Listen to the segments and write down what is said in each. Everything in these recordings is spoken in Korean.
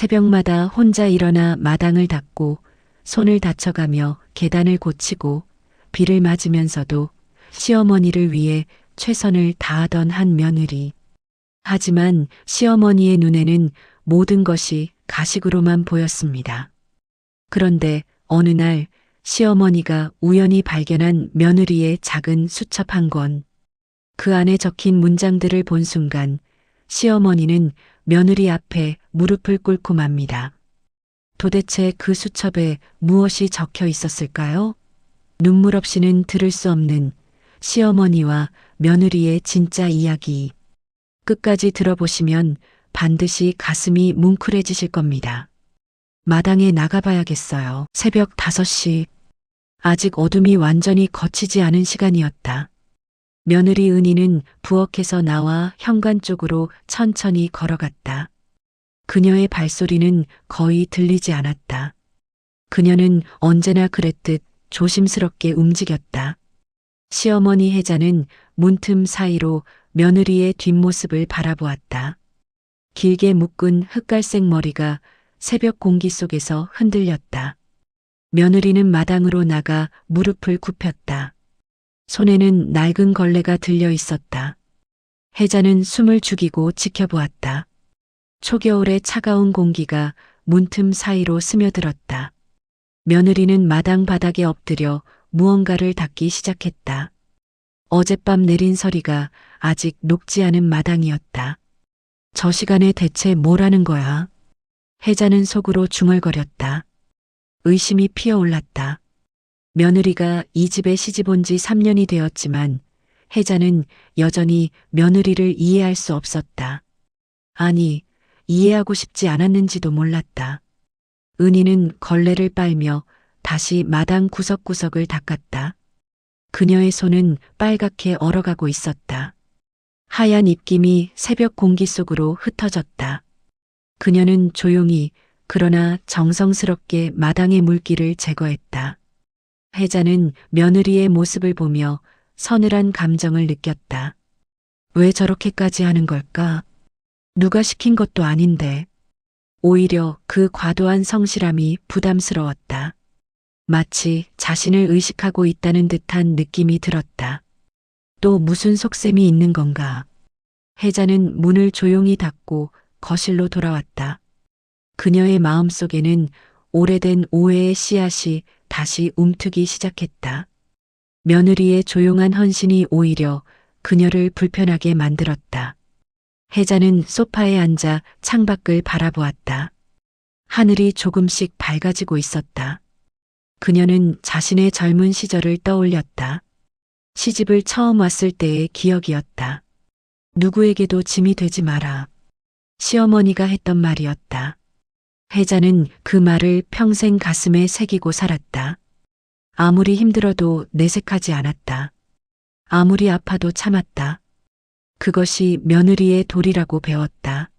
새벽마다 혼자 일어나 마당을 닦고 손을 다쳐가며 계단을 고치고 비를 맞으면서도 시어머니를 위해 최선을 다하던 한 며느리. 하지만 시어머니의 눈에는 모든 것이 가식으로만 보였습니다. 그런데 어느 날 시어머니가 우연히 발견한 며느리의 작은 수첩 한 권. 그 안에 적힌 문장들을 본 순간 시어머니는 며느리 앞에 무릎을 꿇고 맙니다. 도대체 그 수첩에 무엇이 적혀 있었을까요? 눈물 없이는 들을 수 없는 시어머니와 며느리의 진짜 이야기. 끝까지 들어보시면 반드시 가슴이 뭉클해지실 겁니다. 마당에 나가봐야겠어요. 새벽 5시. 아직 어둠이 완전히 걷히지 않은 시간이었다. 며느리 은희는 부엌에서 나와 현관 쪽으로 천천히 걸어갔다. 그녀의 발소리는 거의 들리지 않았다. 그녀는 언제나 그랬듯 조심스럽게 움직였다. 시어머니 혜자는 문틈 사이로 며느리의 뒷모습을 바라보았다. 길게 묶은 흑갈색 머리가 새벽 공기 속에서 흔들렸다. 며느리는 마당으로 나가 무릎을 굽혔다. 손에는 낡은 걸레가 들려 있었다. 혜자는 숨을 죽이고 지켜보았다. 초겨울의 차가운 공기가 문틈 사이로 스며들었다. 며느리는 마당 바닥에 엎드려 무언가를 닦기 시작했다. 어젯밤 내린 서리가 아직 녹지 않은 마당이었다. 저 시간에 대체 뭘 하는 거야? 혜자는 속으로 중얼거렸다. 의심이 피어올랐다. 며느리가 이 집에 시집 온 지 3년이 되었지만 혜자는 여전히 며느리를 이해할 수 없었다. 아니, 이해하고 싶지 않았는지도 몰랐다. 은희는 걸레를 빨며 다시 마당 구석구석을 닦았다. 그녀의 손은 빨갛게 얼어가고 있었다. 하얀 입김이 새벽 공기 속으로 흩어졌다. 그녀는 조용히 그러나 정성스럽게 마당의 물기를 제거했다. 혜자는 며느리의 모습을 보며 서늘한 감정을 느꼈다. 왜 저렇게까지 하는 걸까? 누가 시킨 것도 아닌데. 오히려 그 과도한 성실함이 부담스러웠다. 마치 자신을 의식하고 있다는 듯한 느낌이 들었다. 또 무슨 속셈이 있는 건가? 혜자는 문을 조용히 닫고 거실로 돌아왔다. 그녀의 마음속에는 오래된 오해의 씨앗이 다시 움트기 시작했다. 며느리의 조용한 헌신이 오히려 그녀를 불편하게 만들었다. 혜자는 소파에 앉아 창밖을 바라보았다. 하늘이 조금씩 밝아지고 있었다. 그녀는 자신의 젊은 시절을 떠올렸다. 시집을 처음 왔을 때의 기억이었다. 누구에게도 짐이 되지 마라. 시어머니가 했던 말이었다. 혜자는 그 말을 평생 가슴에 새기고 살았다. 아무리 힘들어도 내색하지 않았다. 아무리 아파도 참았다. 그것이 며느리의 도리라고 배웠다.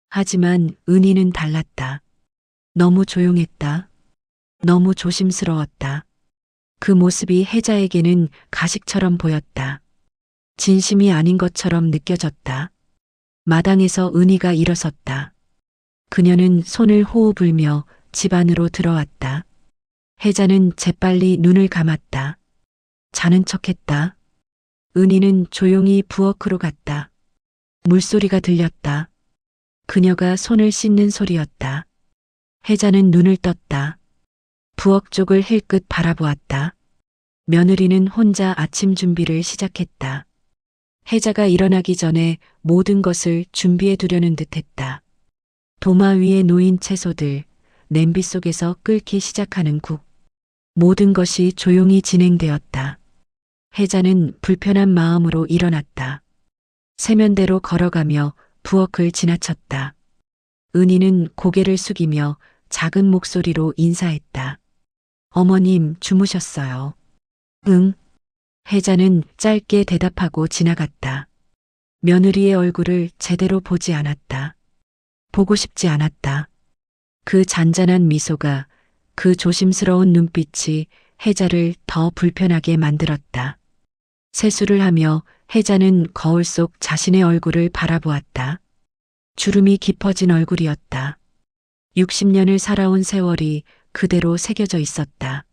하지만 은희는 달랐다. 너무 조용했다. 너무 조심스러웠다. 그 모습이 혜자에게는 가식처럼 보였다. 진심이 아닌 것처럼 느껴졌다. 마당에서 은희가 일어섰다. 그녀는 손을 호호 불며 집 안으로 들어왔다. 혜자는 재빨리 눈을 감았다. 자는 척했다. 은희는 조용히 부엌으로 갔다. 물소리가 들렸다. 그녀가 손을 씻는 소리였다. 혜자는 눈을 떴다. 부엌 쪽을 힐끗 바라보았다. 며느리는 혼자 아침 준비를 시작했다. 혜자가 일어나기 전에 모든 것을 준비해 두려는 듯했다. 도마 위에 놓인 채소들, 냄비 속에서 끓기 시작하는 국. 모든 것이 조용히 진행되었다. 혜자는 불편한 마음으로 일어났다. 세면대로 걸어가며 부엌을 지나쳤다. 은희는 고개를 숙이며 작은 목소리로 인사했다. 어머님 주무셨어요. 응. 혜자는 짧게 대답하고 지나갔다. 며느리의 얼굴을 제대로 보지 않았다. 보고 싶지 않았다. 그 잔잔한 미소가, 그 조심스러운 눈빛이 혜자를 더 불편하게 만들었다. 세수를 하며 혜자는 거울 속 자신의 얼굴을 바라보았다. 주름이 깊어진 얼굴이었다. 60년을 살아온 세월이 그대로 새겨져 있었다.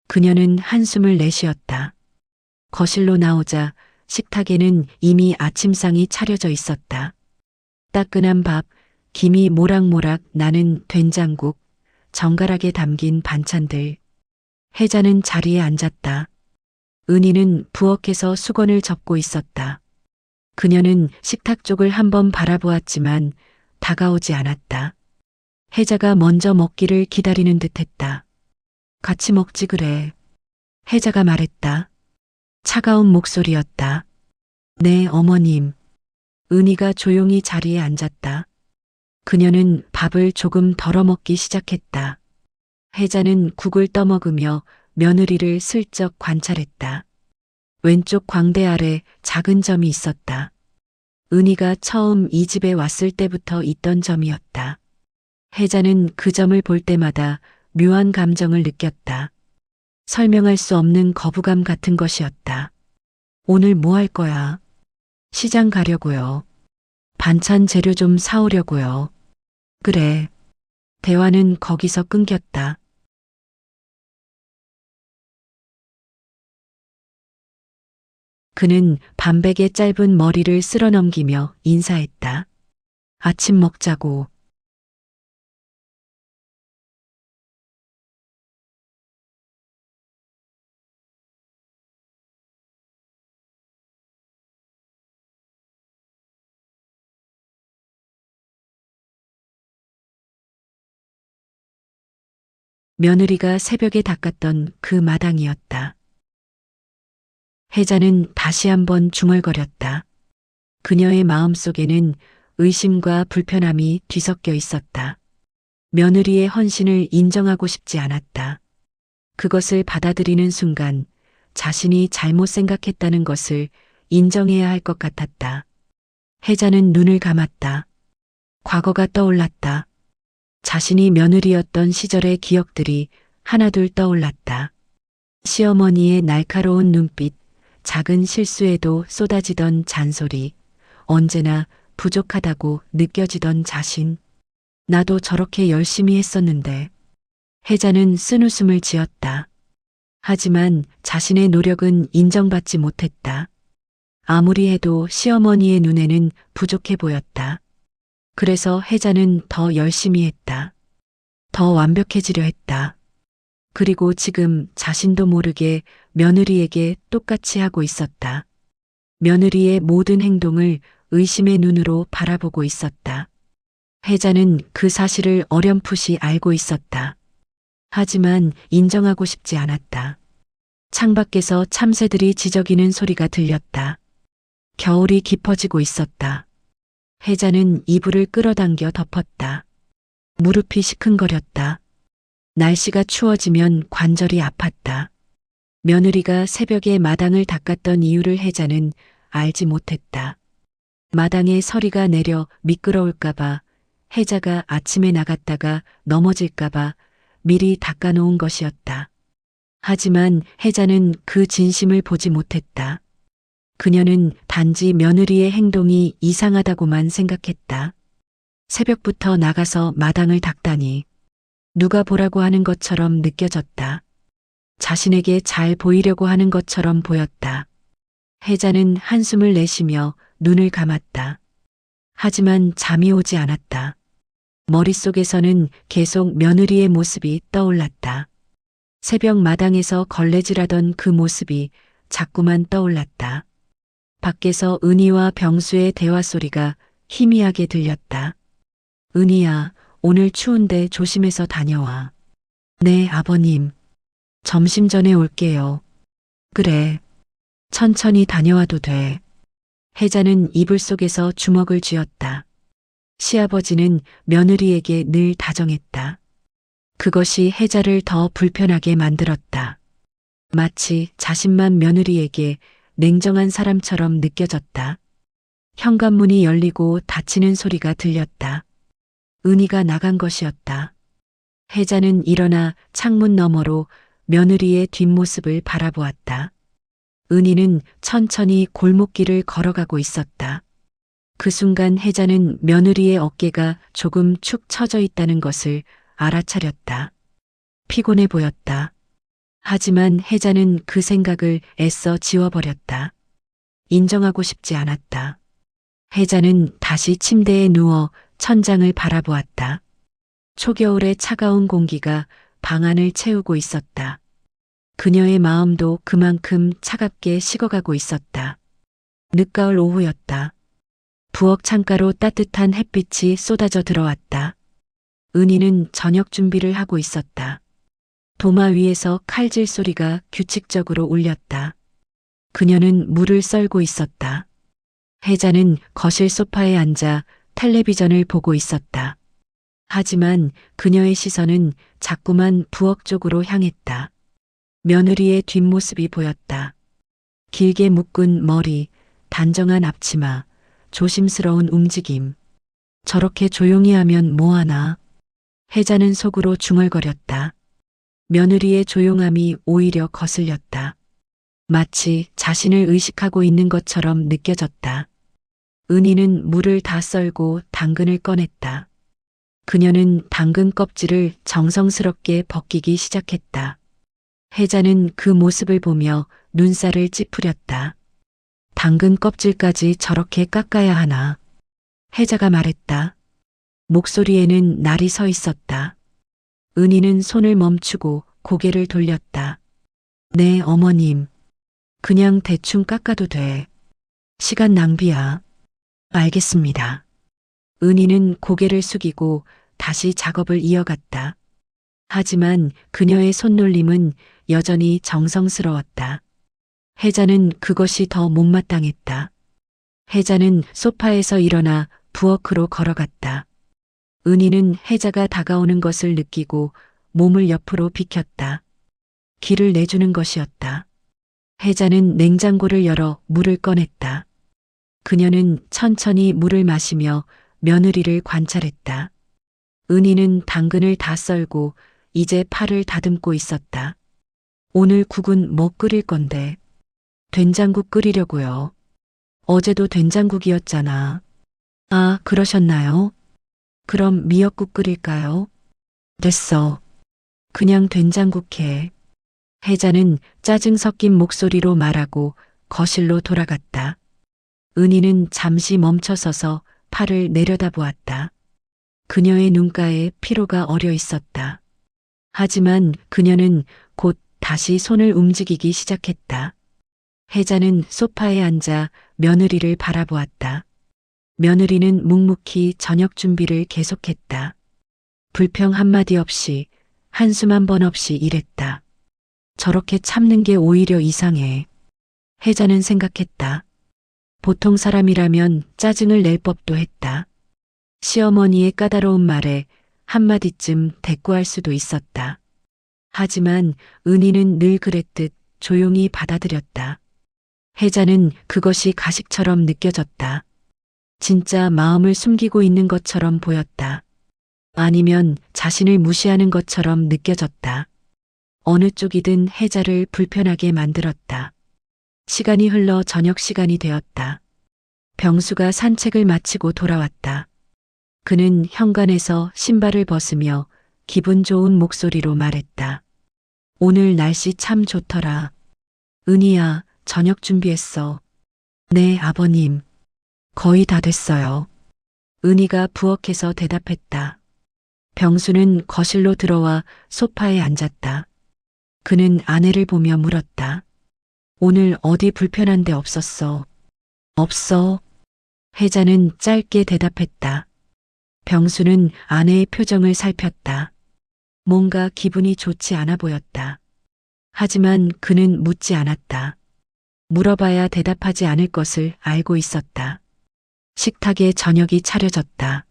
그녀는 한숨을 내쉬었다. 거실로 나오자 식탁에는 이미 아침상이 차려져 있었다. 따끈한 밥, 김이 모락모락 나는 된장국, 정갈하게 담긴 반찬들. 혜자는 자리에 앉았다. 은희는 부엌에서 수건을 접고 있었다. 그녀는 식탁 쪽을 한번 바라보았지만 다가오지 않았다. 혜자가 먼저 먹기를 기다리는 듯했다. 같이 먹지 그래. 혜자가 말했다. 차가운 목소리였다. 네, 어머님. 은희가 조용히 자리에 앉았다. 그녀는 밥을 조금 덜어 먹기 시작했다. 혜자는 국을 떠먹으며 며느리를 슬쩍 관찰했다. 왼쪽 광대 아래 작은 점이 있었다. 은희가 처음 이 집에 왔을 때부터 있던 점이었다. 혜자는 그 점을 볼 때마다 묘한 감정을 느꼈다. 설명할 수 없는 거부감 같은 것이었다. 오늘 뭐 할 거야? 시장 가려고요. 반찬 재료 좀 사오려고요. 그래. 대화는 거기서 끊겼다. 그는 반백의 짧은 머리를 쓸어넘기며 인사했다. 아침 먹자고. 며느리가 새벽에 닦았던 그 마당이었다. 혜자는 다시 한번 중얼거렸다. 그녀의 마음속에는 의심과 불편함이 뒤섞여 있었다. 며느리의 헌신을 인정하고 싶지 않았다. 그것을 받아들이는 순간 자신이 잘못 생각했다는 것을 인정해야 할 것 같았다. 혜자는 눈을 감았다. 과거가 떠올랐다. 자신이 며느리였던 시절의 기억들이 하나둘 떠올랐다. 시어머니의 날카로운 눈빛, 작은 실수에도 쏟아지던 잔소리, 언제나 부족하다고 느껴지던 자신. 나도 저렇게 열심히 했었는데. 혜자는 쓴웃음을 지었다. 하지만 자신의 노력은 인정받지 못했다. 아무리 해도 시어머니의 눈에는 부족해 보였다. 그래서 혜자는 더 열심히 했다. 더 완벽해지려 했다. 그리고 지금 자신도 모르게 며느리에게 똑같이 하고 있었다. 며느리의 모든 행동을 의심의 눈으로 바라보고 있었다. 혜자는 그 사실을 어렴풋이 알고 있었다. 하지만 인정하고 싶지 않았다. 창밖에서 참새들이 지저귀는 소리가 들렸다. 겨울이 깊어지고 있었다. 혜자는 이불을 끌어당겨 덮었다. 무릎이 시큰거렸다. 날씨가 추워지면 관절이 아팠다. 며느리가 새벽에 마당을 닦았던 이유를 혜자는 알지 못했다. 마당에 서리가 내려 미끄러울까봐, 혜자가 아침에 나갔다가 넘어질까봐 미리 닦아놓은 것이었다. 하지만 혜자는 그 진심을 보지 못했다. 그녀는 단지 며느리의 행동이 이상하다고만 생각했다. 새벽부터 나가서 마당을 닦다니 누가 보라고 하는 것처럼 느껴졌다. 자신에게 잘 보이려고 하는 것처럼 보였다. 혜자는 한숨을 내쉬며 눈을 감았다. 하지만 잠이 오지 않았다. 머릿속에서는 계속 며느리의 모습이 떠올랐다. 새벽 마당에서 걸레질하던 그 모습이 자꾸만 떠올랐다. 밖에서 은희와 병수의 대화 소리가 희미하게 들렸다. 은희야, 오늘 추운데 조심해서 다녀와. 네, 아버님. 점심 전에 올게요. 그래. 천천히 다녀와도 돼. 혜자는 이불 속에서 주먹을 쥐었다. 시아버지는 며느리에게 늘 다정했다. 그것이 혜자를 더 불편하게 만들었다. 마치 자신만 며느리에게 냉정한 사람처럼 느껴졌다. 현관문이 열리고 닫히는 소리가 들렸다. 은희가 나간 것이었다. 혜자는 일어나 창문 너머로 며느리의 뒷모습을 바라보았다. 은희는 천천히 골목길을 걸어가고 있었다. 그 순간 혜자는 며느리의 어깨가 조금 축 처져 있다는 것을 알아차렸다. 피곤해 보였다. 하지만 혜자는 그 생각을 애써 지워버렸다. 인정하고 싶지 않았다. 혜자는 다시 침대에 누워 천장을 바라보았다. 초겨울의 차가운 공기가 방 안을 채우고 있었다. 그녀의 마음도 그만큼 차갑게 식어가고 있었다. 늦가을 오후였다. 부엌 창가로 따뜻한 햇빛이 쏟아져 들어왔다. 은희는 저녁 준비를 하고 있었다. 도마 위에서 칼질 소리가 규칙적으로 울렸다. 그녀는 물을 썰고 있었다. 혜자는 거실 소파에 앉아 텔레비전을 보고 있었다. 하지만 그녀의 시선은 자꾸만 부엌 쪽으로 향했다. 며느리의 뒷모습이 보였다. 길게 묶은 머리, 단정한 앞치마, 조심스러운 움직임. 저렇게 조용히 하면 뭐하나. 혜자는 속으로 중얼거렸다. 며느리의 조용함이 오히려 거슬렸다. 마치 자신을 의식하고 있는 것처럼 느껴졌다. 은희는 물을 다 썰고 당근을 꺼냈다. 그녀는 당근 껍질을 정성스럽게 벗기기 시작했다. 혜자는 그 모습을 보며 눈살을 찌푸렸다. 당근 껍질까지 저렇게 깎아야 하나. 혜자가 말했다. 목소리에는 날이 서 있었다. 은희는 손을 멈추고 고개를 돌렸다. 네, 어머님. 그냥 대충 깎아도 돼. 시간 낭비야. 알겠습니다. 은희는 고개를 숙이고 다시 작업을 이어갔다. 하지만 그녀의 손놀림은 여전히 정성스러웠다. 혜자는 그것이 더 못마땅했다. 혜자는 소파에서 일어나 부엌으로 걸어갔다. 은희는 혜자가 다가오는 것을 느끼고 몸을 옆으로 비켰다. 길을 내주는 것이었다. 혜자는 냉장고를 열어 물을 꺼냈다. 그녀는 천천히 물을 마시며 며느리를 관찰했다. 은희는 당근을 다 썰고 이제 팔을 다듬고 있었다. 오늘 국은 뭐 끓일 건데? 된장국 끓이려고요. 어제도 된장국이었잖아. 아, 그러셨나요? 그럼 미역국 끓일까요? 됐어. 그냥 된장국 해. 혜자는 짜증 섞인 목소리로 말하고 거실로 돌아갔다. 은희는 잠시 멈춰서서 팔을 내려다보았다. 그녀의 눈가에 피로가 어려 있었다. 하지만 그녀는 곧 다시 손을 움직이기 시작했다. 혜자는 소파에 앉아 며느리를 바라보았다. 며느리는 묵묵히 저녁 준비를 계속했다. 불평 한마디 없이, 한숨 한 번 없이 일했다. 저렇게 참는 게 오히려 이상해. 혜자는 생각했다. 보통 사람이라면 짜증을 낼 법도 했다. 시어머니의 까다로운 말에 한마디쯤 대꾸할 수도 있었다. 하지만 은희는 늘 그랬듯 조용히 받아들였다. 혜자는 그것이 가식처럼 느껴졌다. 진짜 마음을 숨기고 있는 것처럼 보였다. 아니면 자신을 무시하는 것처럼 느껴졌다. 어느 쪽이든 혜자를 불편하게 만들었다. 시간이 흘러 저녁 시간이 되었다. 병수가 산책을 마치고 돌아왔다. 그는 현관에서 신발을 벗으며 기분 좋은 목소리로 말했다. 오늘 날씨 참 좋더라. 은희야, 저녁 준비했어. 네, 아버님. 거의 다 됐어요. 은희가 부엌에서 대답했다. 병수는 거실로 들어와 소파에 앉았다. 그는 아내를 보며 물었다. 오늘 어디 불편한 데 없었어? 없어. 혜자는 짧게 대답했다. 병수는 아내의 표정을 살폈다. 뭔가 기분이 좋지 않아 보였다. 하지만 그는 묻지 않았다. 물어봐야 대답하지 않을 것을 알고 있었다. 식탁에 저녁이 차려졌다.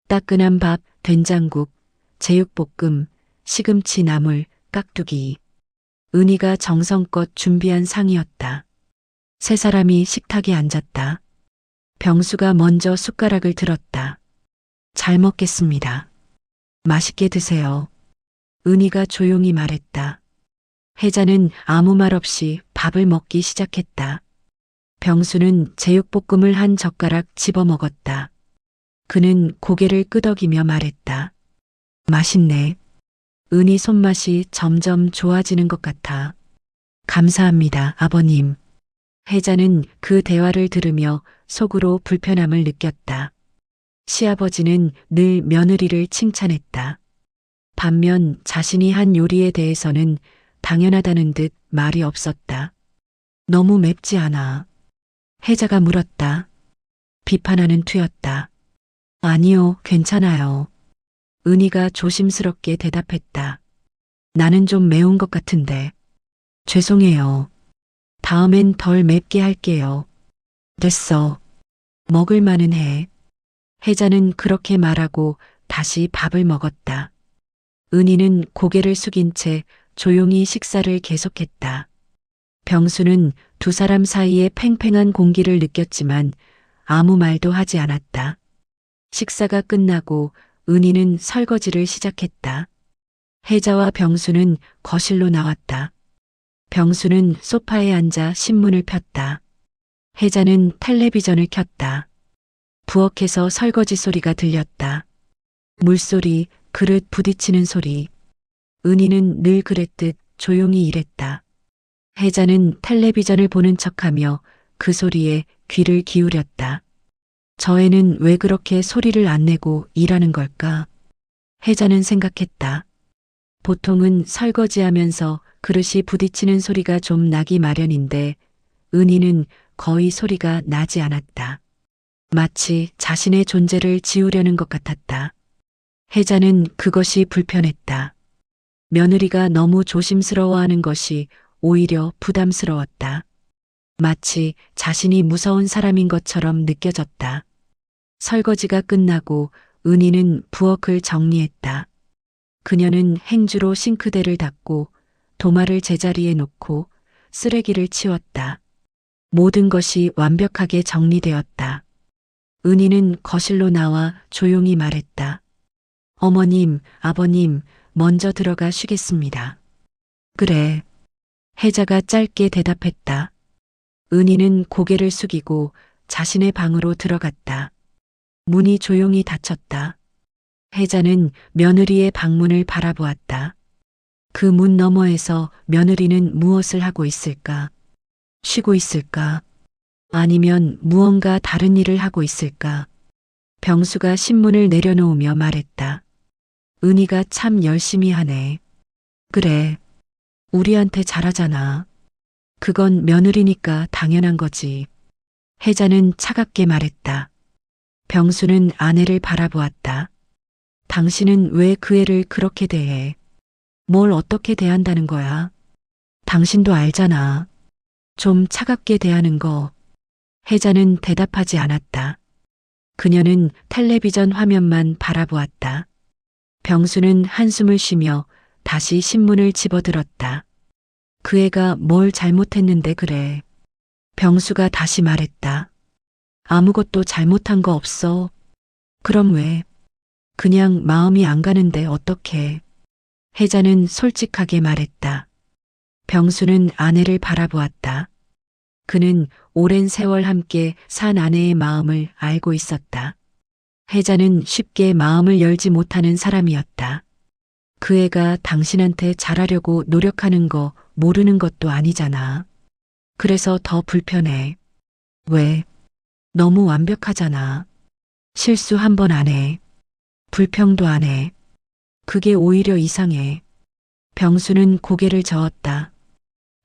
따끈한 밥, 된장국, 제육볶음, 시금치 나물, 깍두기. 은희가 정성껏 준비한 상이었다. 세 사람이 식탁에 앉았다. 병수가 먼저 숟가락을 들었다. 잘 먹겠습니다. 맛있게 드세요. 은희가 조용히 말했다. 혜자는 아무 말 없이 밥을 먹기 시작했다. 병수는 제육볶음을 한 젓가락 집어 먹었다. 그는 고개를 끄덕이며 말했다. 맛있네. 은희 손맛이 점점 좋아지는 것 같아. 감사합니다, 아버님. 혜자는 그 대화를 들으며 속으로 불편함을 느꼈다. 시아버지는 늘 며느리를 칭찬했다. 반면 자신이 한 요리에 대해서는 당연하다는 듯 말이 없었다. 너무 맵지 않아. 혜자가 물었다. 비판하는 투였다. 아니요, 괜찮아요. 은희가 조심스럽게 대답했다. 나는 좀 매운 것 같은데. 죄송해요. 다음엔 덜 맵게 할게요. 됐어. 먹을 만은 해. 혜자는 그렇게 말하고 다시 밥을 먹었다. 은희는 고개를 숙인 채 조용히 식사를 계속했다. 병수는 두 사람 사이의 팽팽한 공기를 느꼈지만 아무 말도 하지 않았다. 식사가 끝나고 은희는 설거지를 시작했다. 혜자와 병수는 거실로 나왔다. 병수는 소파에 앉아 신문을 폈다. 혜자는 텔레비전을 켰다. 부엌에서 설거지 소리가 들렸다. 물소리, 그릇 부딪히는 소리. 은희는 늘 그랬듯 조용히 일했다. 혜자는 텔레비전을 보는 척하며 그 소리에 귀를 기울였다. 저 애는 왜 그렇게 소리를 안 내고 일하는 걸까? 혜자는 생각했다. 보통은 설거지하면서 그릇이 부딪히는 소리가 좀 나기 마련인데 은희는 거의 소리가 나지 않았다. 마치 자신의 존재를 지우려는 것 같았다. 혜자는 그것이 불편했다. 며느리가 너무 조심스러워하는 것이 오히려 부담스러웠다. 마치 자신이 무서운 사람인 것처럼 느껴졌다. 설거지가 끝나고 은희는 부엌을 정리했다. 그녀는 행주로 싱크대를 닦고 도마를 제자리에 놓고 쓰레기를 치웠다. 모든 것이 완벽하게 정리되었다. 은희는 거실로 나와 조용히 말했다. 어머님, 아버님, 먼저 들어가 쉬겠습니다. 그래. 혜자가 짧게 대답했다. 은희는 고개를 숙이고 자신의 방으로 들어갔다. 문이 조용히 닫혔다. 혜자는 며느리의 방문을 바라보았다. 그 문 너머에서 며느리는 무엇을 하고 있을까? 쉬고 있을까? 아니면 무언가 다른 일을 하고 있을까? 병수가 신문을 내려놓으며 말했다. 은희가 참 열심히 하네. 그래. 우리한테 잘하잖아. 그건 며느리니까 당연한 거지. 혜자는 차갑게 말했다. 병수는 아내를 바라보았다. 당신은 왜 그 애를 그렇게 대해? 뭘 어떻게 대한다는 거야? 당신도 알잖아. 좀 차갑게 대하는 거. 혜자는 대답하지 않았다. 그녀는 텔레비전 화면만 바라보았다. 병수는 한숨을 쉬며 다시 신문을 집어들었다. 그 애가 뭘 잘못했는데 그래. 병수가 다시 말했다. 아무것도 잘못한 거 없어. 그럼 왜? 그냥 마음이 안 가는데 어떡해. 혜자는 솔직하게 말했다. 병수는 아내를 바라보았다. 그는 오랜 세월 함께 산 아내의 마음을 알고 있었다. 혜자는 쉽게 마음을 열지 못하는 사람이었다. 그 애가 당신한테 잘하려고 노력하는 거 모르는 것도 아니잖아. 그래서 더 불편해. 왜? 너무 완벽하잖아. 실수 한 번 안 해. 불평도 안 해. 그게 오히려 이상해. 병수는 고개를 저었다.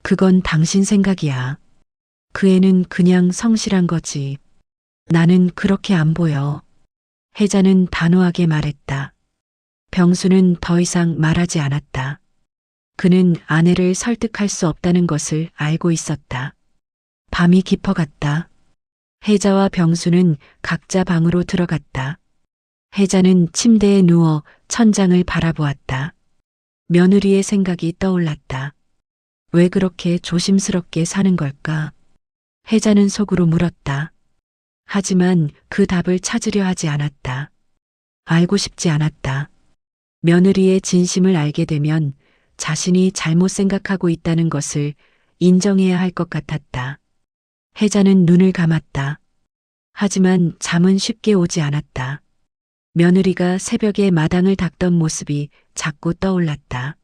그건 당신 생각이야. 그 애는 그냥 성실한 거지. 나는 그렇게 안 보여. 혜자는 단호하게 말했다. 병수는 더 이상 말하지 않았다. 그는 아내를 설득할 수 없다는 것을 알고 있었다. 밤이 깊어갔다. 혜자와 병수는 각자 방으로 들어갔다. 혜자는 침대에 누워 천장을 바라보았다. 며느리의 생각이 떠올랐다. 왜 그렇게 조심스럽게 사는 걸까? 혜자는 속으로 물었다. 하지만 그 답을 찾으려 하지 않았다. 알고 싶지 않았다. 며느리의 진심을 알게 되면 자신이 잘못 생각하고 있다는 것을 인정해야 할 것 같았다. 혜자는 눈을 감았다. 하지만 잠은 쉽게 오지 않았다. 며느리가 새벽에 마당을 닦던 모습이 자꾸 떠올랐다.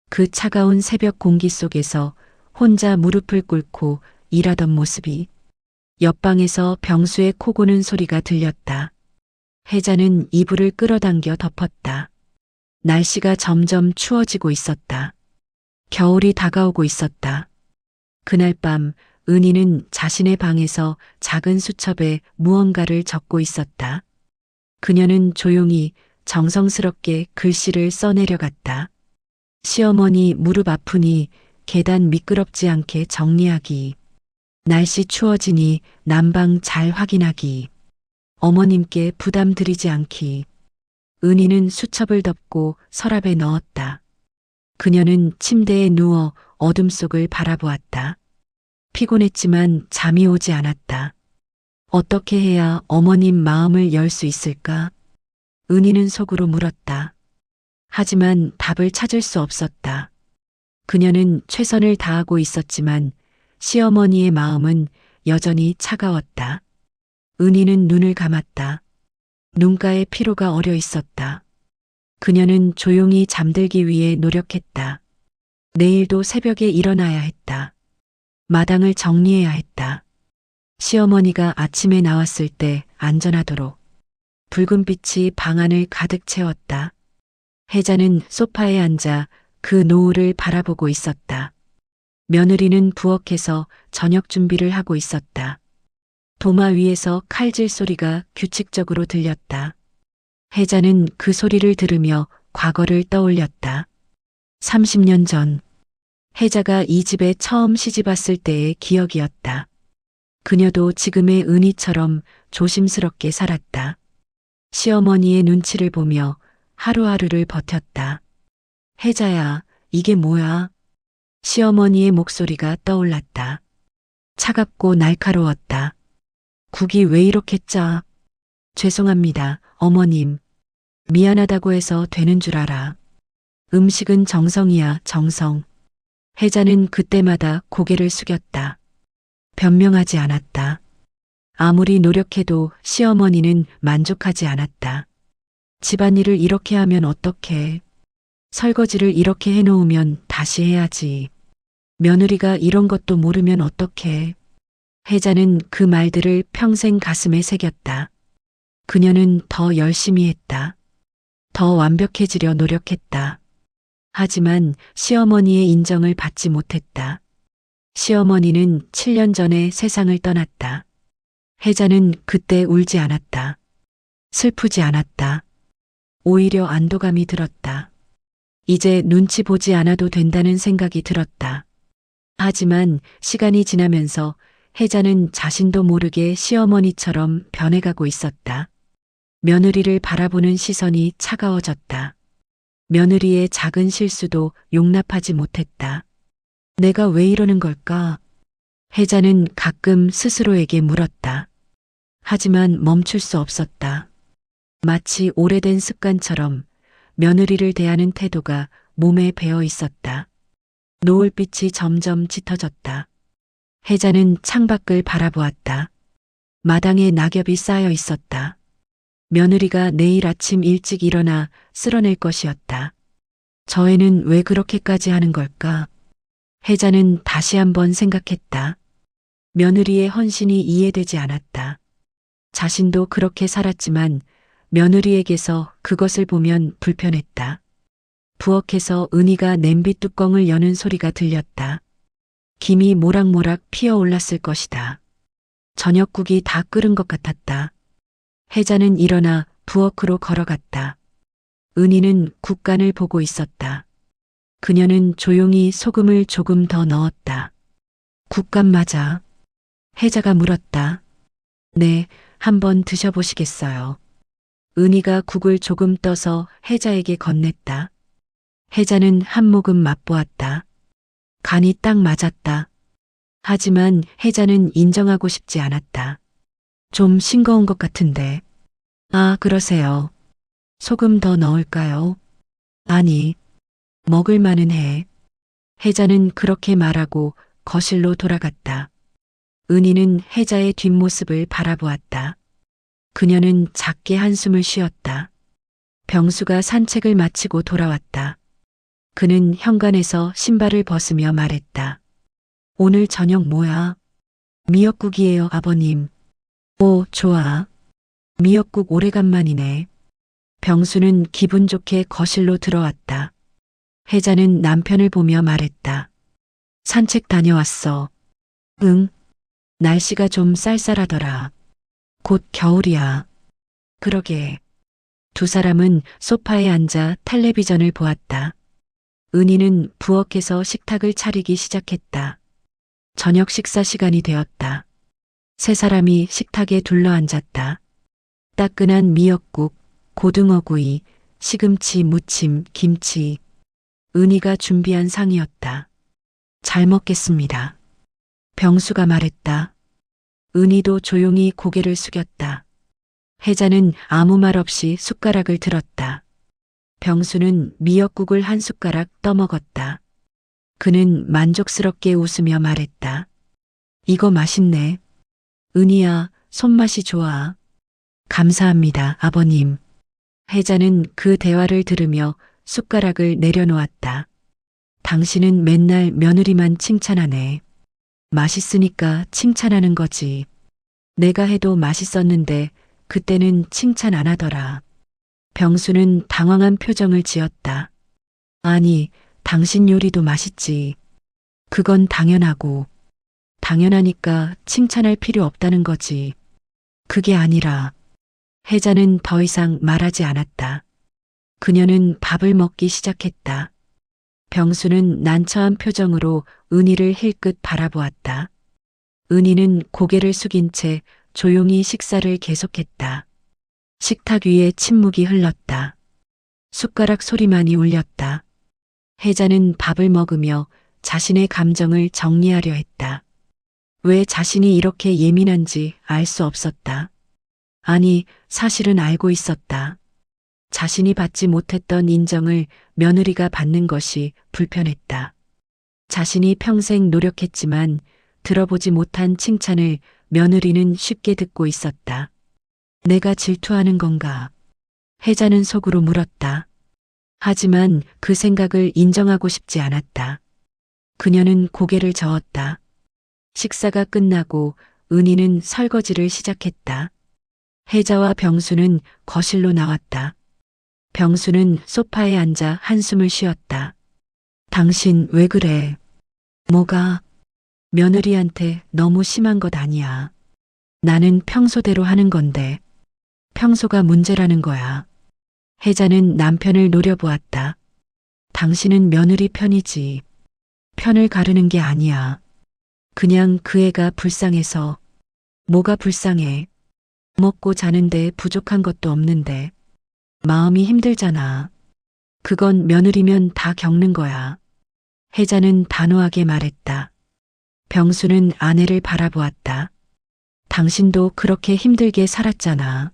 그 차가운 새벽 공기 속에서 혼자 무릎을 꿇고 일하던 모습이, 옆방에서 병수의 코 고는 소리가 들렸다. 혜자는 이불을 끌어당겨 덮었다. 날씨가 점점 추워지고 있었다. 겨울이 다가오고 있었다. 그날 밤 은희는 자신의 방에서 작은 수첩에 무언가를 적고 있었다. 그녀는 조용히 정성스럽게 글씨를 써내려갔다. 시어머니 무릎 아프니 계단 미끄럽지 않게 정리하기. 날씨 추워지니 난방 잘 확인하기. 어머님께 부담 드리지 않기. 은희는 수첩을 덮고 서랍에 넣었다. 그녀는 침대에 누워 어둠 속을 바라보았다. 피곤했지만 잠이 오지 않았다. 어떻게 해야 어머님 마음을 열 수 있을까? 은희는 속으로 물었다. 하지만 답을 찾을 수 없었다. 그녀는 최선을 다하고 있었지만 시어머니의 마음은 여전히 차가웠다. 은희는 눈을 감았다. 눈가에 피로가 어려 있었다. 그녀는 조용히 잠들기 위해 노력했다. 내일도 새벽에 일어나야 했다. 마당을 정리해야 했다. 시어머니가 아침에 나왔을 때 안전하도록. 붉은 빛이 방 안을 가득 채웠다. 혜자는 소파에 앉아 그 노을을 바라보고 있었다. 며느리는 부엌에서 저녁 준비를 하고 있었다. 도마 위에서 칼질 소리가 규칙적으로 들렸다. 혜자는 그 소리를 들으며 과거를 떠올렸다. 30년 전, 혜자가 이 집에 처음 시집 왔을 때의 기억이었다. 그녀도 지금의 은희처럼 조심스럽게 살았다. 시어머니의 눈치를 보며 하루하루를 버텼다. 혜자야, 이게 뭐야? 시어머니의 목소리가 떠올랐다. 차갑고 날카로웠다. 국이 왜 이렇게 짜? 죄송합니다, 어머님. 미안하다고 해서 되는 줄 알아. 음식은 정성이야, 정성. 혜자는 그때마다 고개를 숙였다. 변명하지 않았다. 아무리 노력해도 시어머니는 만족하지 않았다. 집안일을 이렇게 하면 어떡해. 설거지를 이렇게 해놓으면 다시 해야지. 며느리가 이런 것도 모르면 어떡해. 혜자는 그 말들을 평생 가슴에 새겼다. 그녀는 더 열심히 했다. 더 완벽해지려 노력했다. 하지만 시어머니의 인정을 받지 못했다. 시어머니는 7년 전에 세상을 떠났다. 혜자는 그때 울지 않았다. 슬프지 않았다. 오히려 안도감이 들었다. 이제 눈치 보지 않아도 된다는 생각이 들었다. 하지만 시간이 지나면서 혜자는 자신도 모르게 시어머니처럼 변해가고 있었다. 며느리를 바라보는 시선이 차가워졌다. 며느리의 작은 실수도 용납하지 못했다. 내가 왜 이러는 걸까? 혜자는 가끔 스스로에게 물었다. 하지만 멈출 수 없었다. 마치 오래된 습관처럼 며느리를 대하는 태도가 몸에 배어 있었다. 노을빛이 점점 짙어졌다. 혜자는 창밖을 바라보았다. 마당에 낙엽이 쌓여 있었다. 며느리가 내일 아침 일찍 일어나 쓸어낼 것이었다. 저 애는 왜 그렇게까지 하는 걸까? 혜자는 다시 한번 생각했다. 며느리의 헌신이 이해되지 않았다. 자신도 그렇게 살았지만 며느리에게서 그것을 보면 불편했다. 부엌에서 은희가 냄비 뚜껑을 여는 소리가 들렸다. 김이 모락모락 피어올랐을 것이다. 저녁국이 다 끓은 것 같았다. 혜자는 일어나 부엌으로 걸어갔다. 은희는 국간을 보고 있었다. 그녀는 조용히 소금을 조금 더 넣었다. 국간 맞아? 혜자가 물었다. 네, 한번 드셔보시겠어요? 은희가 국을 조금 떠서 혜자에게 건넸다. 혜자는 한 모금 맛보았다. 간이 딱 맞았다. 하지만 혜자는 인정하고 싶지 않았다. 좀 싱거운 것 같은데. 아, 그러세요. 소금 더 넣을까요? 아니, 먹을 만은 해. 혜자는 그렇게 말하고 거실로 돌아갔다. 은희는 혜자의 뒷모습을 바라보았다. 그녀는 작게 한숨을 쉬었다. 병수가 산책을 마치고 돌아왔다. 그는 현관에서 신발을 벗으며 말했다. 오늘 저녁 뭐야? 미역국이에요, 아버님. 오, 좋아. 미역국 오래간만이네. 병수는 기분 좋게 거실로 들어왔다. 혜자는 남편을 보며 말했다. 산책 다녀왔어. 응. 날씨가 좀 쌀쌀하더라. 곧 겨울이야. 그러게. 두 사람은 소파에 앉아 텔레비전을 보았다. 은희는 부엌에서 식탁을 차리기 시작했다. 저녁 식사 시간이 되었다. 세 사람이 식탁에 둘러앉았다. 따끈한 미역국, 고등어구이, 시금치, 무침, 김치. 은희가 준비한 상이었다. 잘 먹겠습니다. 병수가 말했다. 은희도 조용히 고개를 숙였다. 혜자는 아무 말 없이 숟가락을 들었다. 병수는 미역국을 한 숟가락 떠먹었다. 그는 만족스럽게 웃으며 말했다. 이거 맛있네. 은희야, 손맛이 좋아. 감사합니다, 아버님. 혜자는 그 대화를 들으며 숟가락을 내려놓았다. 당신은 맨날 며느리만 칭찬하네. 맛있으니까 칭찬하는 거지. 내가 해도 맛있었는데 그때는 칭찬 안 하더라. 병수는 당황한 표정을 지었다. 아니, 당신 요리도 맛있지. 그건 당연하고. 당연하니까 칭찬할 필요 없다는 거지. 그게 아니라. 혜자는 더 이상 말하지 않았다. 그녀는 밥을 먹기 시작했다. 병수는 난처한 표정으로 은희를 힐끗 바라보았다. 은희는 고개를 숙인 채 조용히 식사를 계속했다. 식탁 위에 침묵이 흘렀다. 숟가락 소리만이 울렸다. 혜자는 밥을 먹으며 자신의 감정을 정리하려 했다. 왜 자신이 이렇게 예민한지 알 수 없었다. 아니, 사실은 알고 있었다. 자신이 받지 못했던 인정을 며느리가 받는 것이 불편했다. 자신이 평생 노력했지만 들어보지 못한 칭찬을 며느리는 쉽게 듣고 있었다. 내가 질투하는 건가? 혜자는 속으로 물었다. 하지만 그 생각을 인정하고 싶지 않았다. 그녀는 고개를 저었다. 식사가 끝나고 은희는 설거지를 시작했다. 혜자와 병수는 거실로 나왔다. 병수는 소파에 앉아 한숨을 쉬었다. 당신 왜 그래? 뭐가? 며느리한테 너무 심한 것 아니야. 나는 평소대로 하는 건데. 평소가 문제라는 거야. 혜자는 남편을 노려보았다. 당신은 며느리 편이지. 편을 가르는 게 아니야. 그냥 그 애가 불쌍해서. 뭐가 불쌍해? 먹고 자는데 부족한 것도 없는데. 마음이 힘들잖아. 그건 며느리면 다 겪는 거야. 혜자는 단호하게 말했다. 병수는 아내를 바라보았다. 당신도 그렇게 힘들게 살았잖아.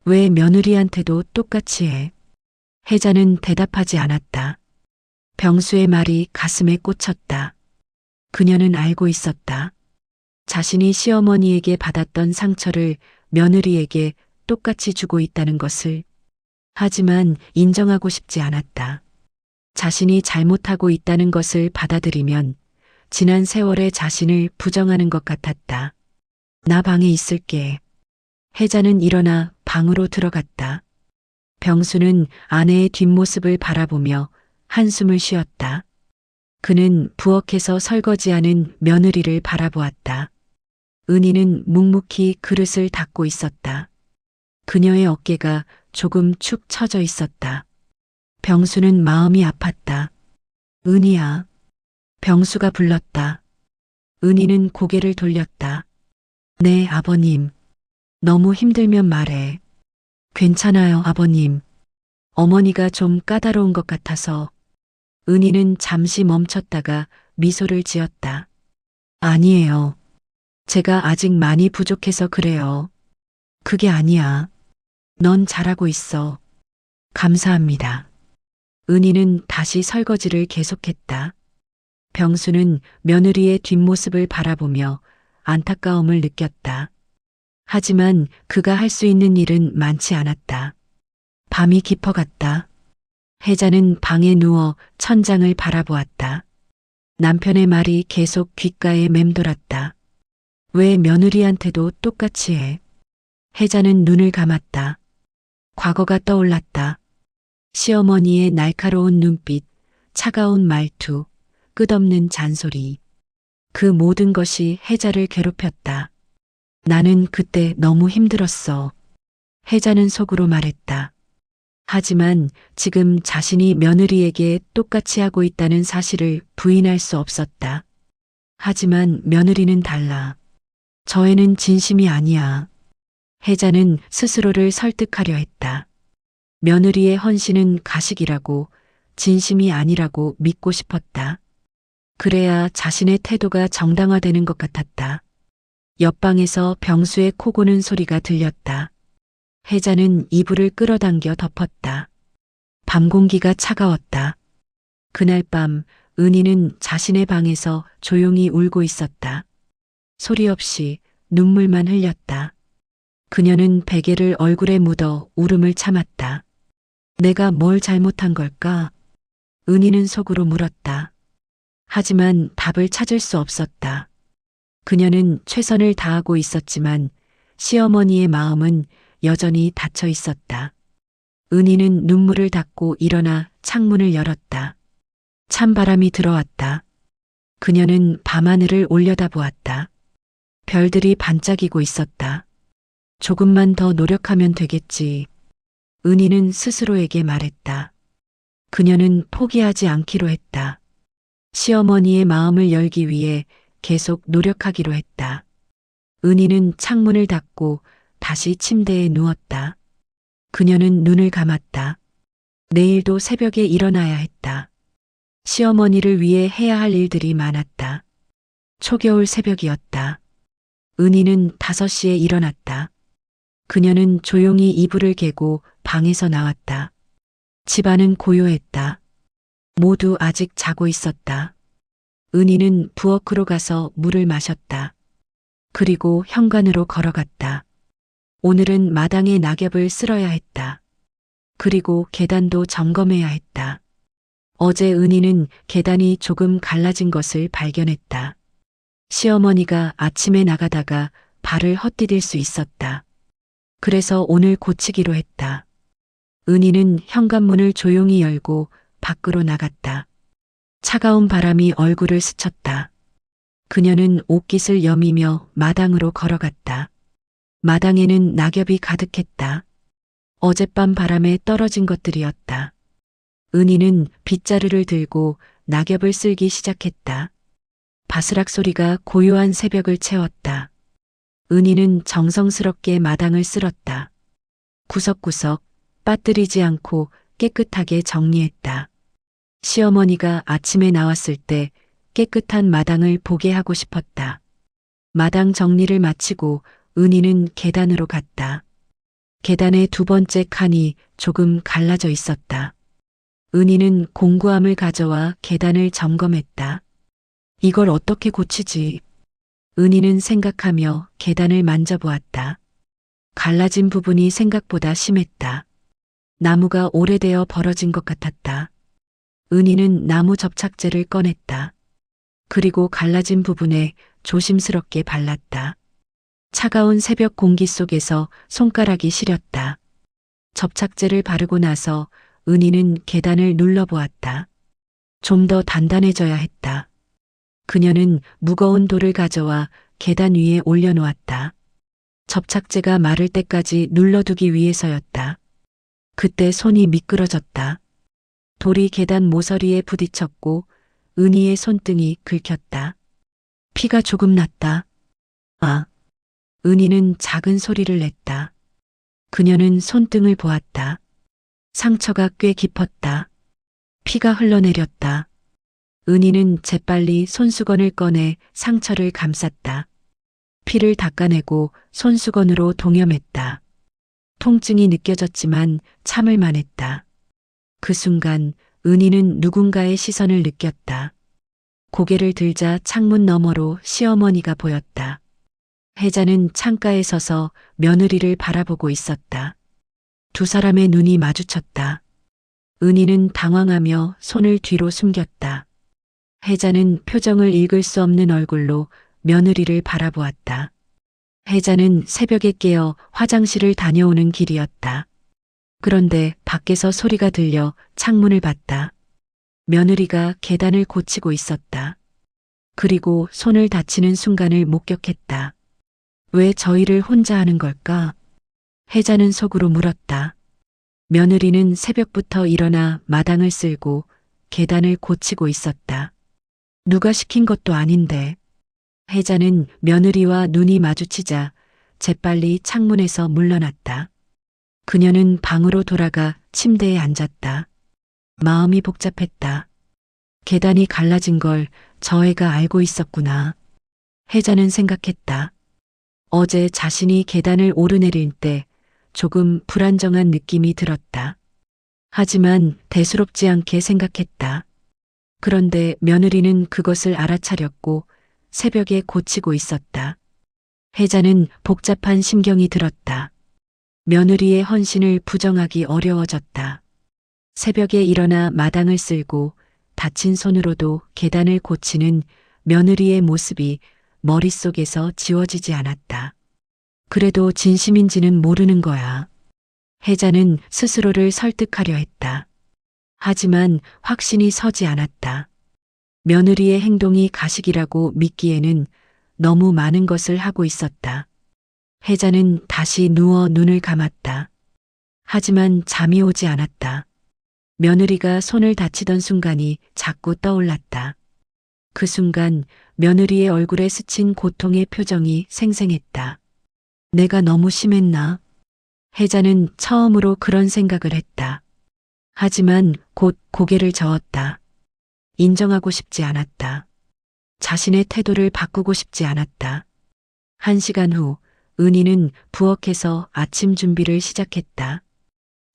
왜 며느리한테도 똑같이 해? 혜자는 대답하지 않았다. 병수의 말이 가슴에 꽂혔다. 그녀는 알고 있었다. 자신이 시어머니에게 받았던 상처를 며느리에게 똑같이 주고 있다는 것을. 하지만 인정하고 싶지 않았다. 자신이 잘못하고 있다는 것을 받아들이면 지난 세월의 자신을 부정하는 것 같았다. 나 방에 있을게. 혜자는 일어나 방으로 들어갔다. 병수는 아내의 뒷모습을 바라보며 한숨을 쉬었다. 그는 부엌에서 설거지하는 며느리를 바라보았다. 은희는 묵묵히 그릇을 닦고 있었다. 그녀의 어깨가 조금 축 처져 있었다. 병수는 마음이 아팠다. 은희야. 병수가 불렀다. 은희는 고개를 돌렸다. 네, 아버님. 너무 힘들면 말해. 괜찮아요, 아버님. 어머니가 좀 까다로운 것 같아서. 은희는 잠시 멈췄다가 미소를 지었다. 아니에요. 제가 아직 많이 부족해서 그래요. 그게 아니야. 넌 잘하고 있어. 감사합니다. 은희는 다시 설거지를 계속했다. 병수는 며느리의 뒷모습을 바라보며 안타까움을 느꼈다. 하지만 그가 할 수 있는 일은 많지 않았다. 밤이 깊어갔다. 혜자는 방에 누워 천장을 바라보았다. 남편의 말이 계속 귓가에 맴돌았다. 왜 며느리한테도 똑같이 해? 혜자는 눈을 감았다. 과거가 떠올랐다. 시어머니의 날카로운 눈빛, 차가운 말투, 끝없는 잔소리. 그 모든 것이 혜자를 괴롭혔다. 나는 그때 너무 힘들었어. 혜자는 속으로 말했다. 하지만 지금 자신이 며느리에게 똑같이 하고 있다는 사실을 부인할 수 없었다. 하지만 며느리는 달라. 저 애는 진심이 아니야. 혜자는 스스로를 설득하려 했다. 며느리의 헌신은 가식이라고, 진심이 아니라고 믿고 싶었다. 그래야 자신의 태도가 정당화되는 것 같았다. 옆방에서 병수의 코 고는 소리가 들렸다. 혜자는 이불을 끌어당겨 덮었다. 밤 공기가 차가웠다. 그날 밤 은희는 자신의 방에서 조용히 울고 있었다. 소리 없이 눈물만 흘렸다. 그녀는 베개를 얼굴에 묻어 울음을 참았다. 내가 뭘 잘못한 걸까? 은희는 속으로 물었다. 하지만 답을 찾을 수 없었다. 그녀는 최선을 다하고 있었지만 시어머니의 마음은 여전히 닫혀 있었다. 은희는 눈물을 닦고 일어나 창문을 열었다. 찬바람이 들어왔다. 그녀는 밤하늘을 올려다보았다. 별들이 반짝이고 있었다. 조금만 더 노력하면 되겠지. 은희는 스스로에게 말했다. 그녀는 포기하지 않기로 했다. 시어머니의 마음을 열기 위해 계속 노력하기로 했다. 은희는 창문을 닫고 다시 침대에 누웠다. 그녀는 눈을 감았다. 내일도 새벽에 일어나야 했다. 시어머니를 위해 해야 할 일들이 많았다. 초겨울 새벽이었다. 은희는 5시에 일어났다. 그녀는 조용히 이불을 개고 방에서 나왔다. 집안은 고요했다. 모두 아직 자고 있었다. 은희는 부엌으로 가서 물을 마셨다. 그리고 현관으로 걸어갔다. 오늘은 마당에 낙엽을 쓸어야 했다. 그리고 계단도 점검해야 했다. 어제 은희는 계단이 조금 갈라진 것을 발견했다. 시어머니가 아침에 나가다가 발을 헛디딜 수 있었다. 그래서 오늘 고치기로 했다. 은희는 현관문을 조용히 열고 밖으로 나갔다. 차가운 바람이 얼굴을 스쳤다. 그녀는 옷깃을 여미며 마당으로 걸어갔다. 마당에는 낙엽이 가득했다. 어젯밤 바람에 떨어진 것들이었다. 은희는 빗자루를 들고 낙엽을 쓸기 시작했다. 바스락 소리가 고요한 새벽을 채웠다. 은희는 정성스럽게 마당을 쓸었다. 구석구석 빠뜨리지 않고 깨끗하게 정리했다. 시어머니가 아침에 나왔을 때 깨끗한 마당을 보게 하고 싶었다. 마당 정리를 마치고 은희는 계단으로 갔다. 계단의 2번째 칸이 조금 갈라져 있었다. 은희는 공구함을 가져와 계단을 점검했다. 이걸 어떻게 고치지? 은희는 생각하며 계단을 만져보았다. 갈라진 부분이 생각보다 심했다. 나무가 오래되어 벌어진 것 같았다. 은희는 나무 접착제를 꺼냈다. 그리고 갈라진 부분에 조심스럽게 발랐다. 차가운 새벽 공기 속에서 손가락이 시렸다. 접착제를 바르고 나서 은희는 계단을 눌러보았다. 좀 더 단단해져야 했다. 그녀는 무거운 돌을 가져와 계단 위에 올려놓았다. 접착제가 마를 때까지 눌러두기 위해서였다. 그때 손이 미끄러졌다. 돌이 계단 모서리에 부딪혔고 은희의 손등이 긁혔다. 피가 조금 났다. 아. 은희는 작은 소리를 냈다. 그녀는 손등을 보았다. 상처가 꽤 깊었다. 피가 흘러내렸다. 은희는 재빨리 손수건을 꺼내 상처를 감쌌다. 피를 닦아내고 손수건으로 동염했다. 통증이 느껴졌지만 참을 만했다. 그 순간 은희는 누군가의 시선을 느꼈다. 고개를 들자 창문 너머로 시어머니가 보였다. 혜자는 창가에 서서 며느리를 바라보고 있었다. 두 사람의 눈이 마주쳤다. 은희는 당황하며 손을 뒤로 숨겼다. 혜자는 표정을 읽을 수 없는 얼굴로 며느리를 바라보았다. 혜자는 새벽에 깨어 화장실을 다녀오는 길이었다. 그런데 밖에서 소리가 들려 창문을 봤다. 며느리가 계단을 고치고 있었다. 그리고 손을 다치는 순간을 목격했다. 왜 저희를 혼자 하는 걸까? 혜자는 속으로 물었다. 며느리는 새벽부터 일어나 마당을 쓸고 계단을 고치고 있었다. 누가 시킨 것도 아닌데. 혜자는 며느리와 눈이 마주치자 재빨리 창문에서 물러났다. 그녀는 방으로 돌아가 침대에 앉았다. 마음이 복잡했다. 계단이 갈라진 걸 저 애가 알고 있었구나. 혜자는 생각했다. 어제 자신이 계단을 오르내릴 때 조금 불안정한 느낌이 들었다. 하지만 대수롭지 않게 생각했다. 그런데 며느리는 그것을 알아차렸고 새벽에 고치고 있었다. 혜자는 복잡한 심경이 들었다. 며느리의 헌신을 부정하기 어려워졌다. 새벽에 일어나 마당을 쓸고 다친 손으로도 계단을 고치는 며느리의 모습이 머릿속에서 지워지지 않았다. 그래도 진심인지는 모르는 거야. 혜자는 스스로를 설득하려 했다. 하지만 확신이 서지 않았다. 며느리의 행동이 가식이라고 믿기에는 너무 많은 것을 하고 있었다. 혜자는 다시 누워 눈을 감았다. 하지만 잠이 오지 않았다. 며느리가 손을 다치던 순간이 자꾸 떠올랐다. 그 순간 며느리의 얼굴에 스친 고통의 표정이 생생했다. 내가 너무 심했나? 혜자는 처음으로 그런 생각을 했다. 하지만 곧 고개를 저었다. 인정하고 싶지 않았다. 자신의 태도를 바꾸고 싶지 않았다. 1시간 후 은희는 부엌에서 아침 준비를 시작했다.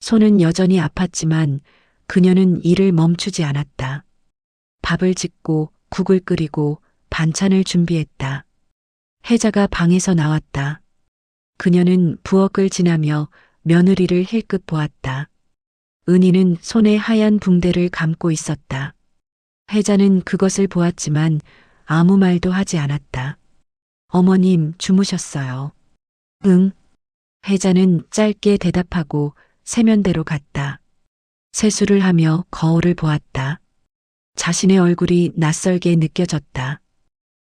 손은 여전히 아팠지만 그녀는 일을 멈추지 않았다. 밥을 짓고 국을 끓이고 반찬을 준비했다. 혜자가 방에서 나왔다. 그녀는 부엌을 지나며 며느리를 힐끗 보았다. 은희는 손에 하얀 붕대를 감고 있었다. 혜자는 그것을 보았지만 아무 말도 하지 않았다. 어머님 주무셨어요. 응. 혜자는 짧게 대답하고 세면대로 갔다. 세수를 하며 거울을 보았다. 자신의 얼굴이 낯설게 느껴졌다.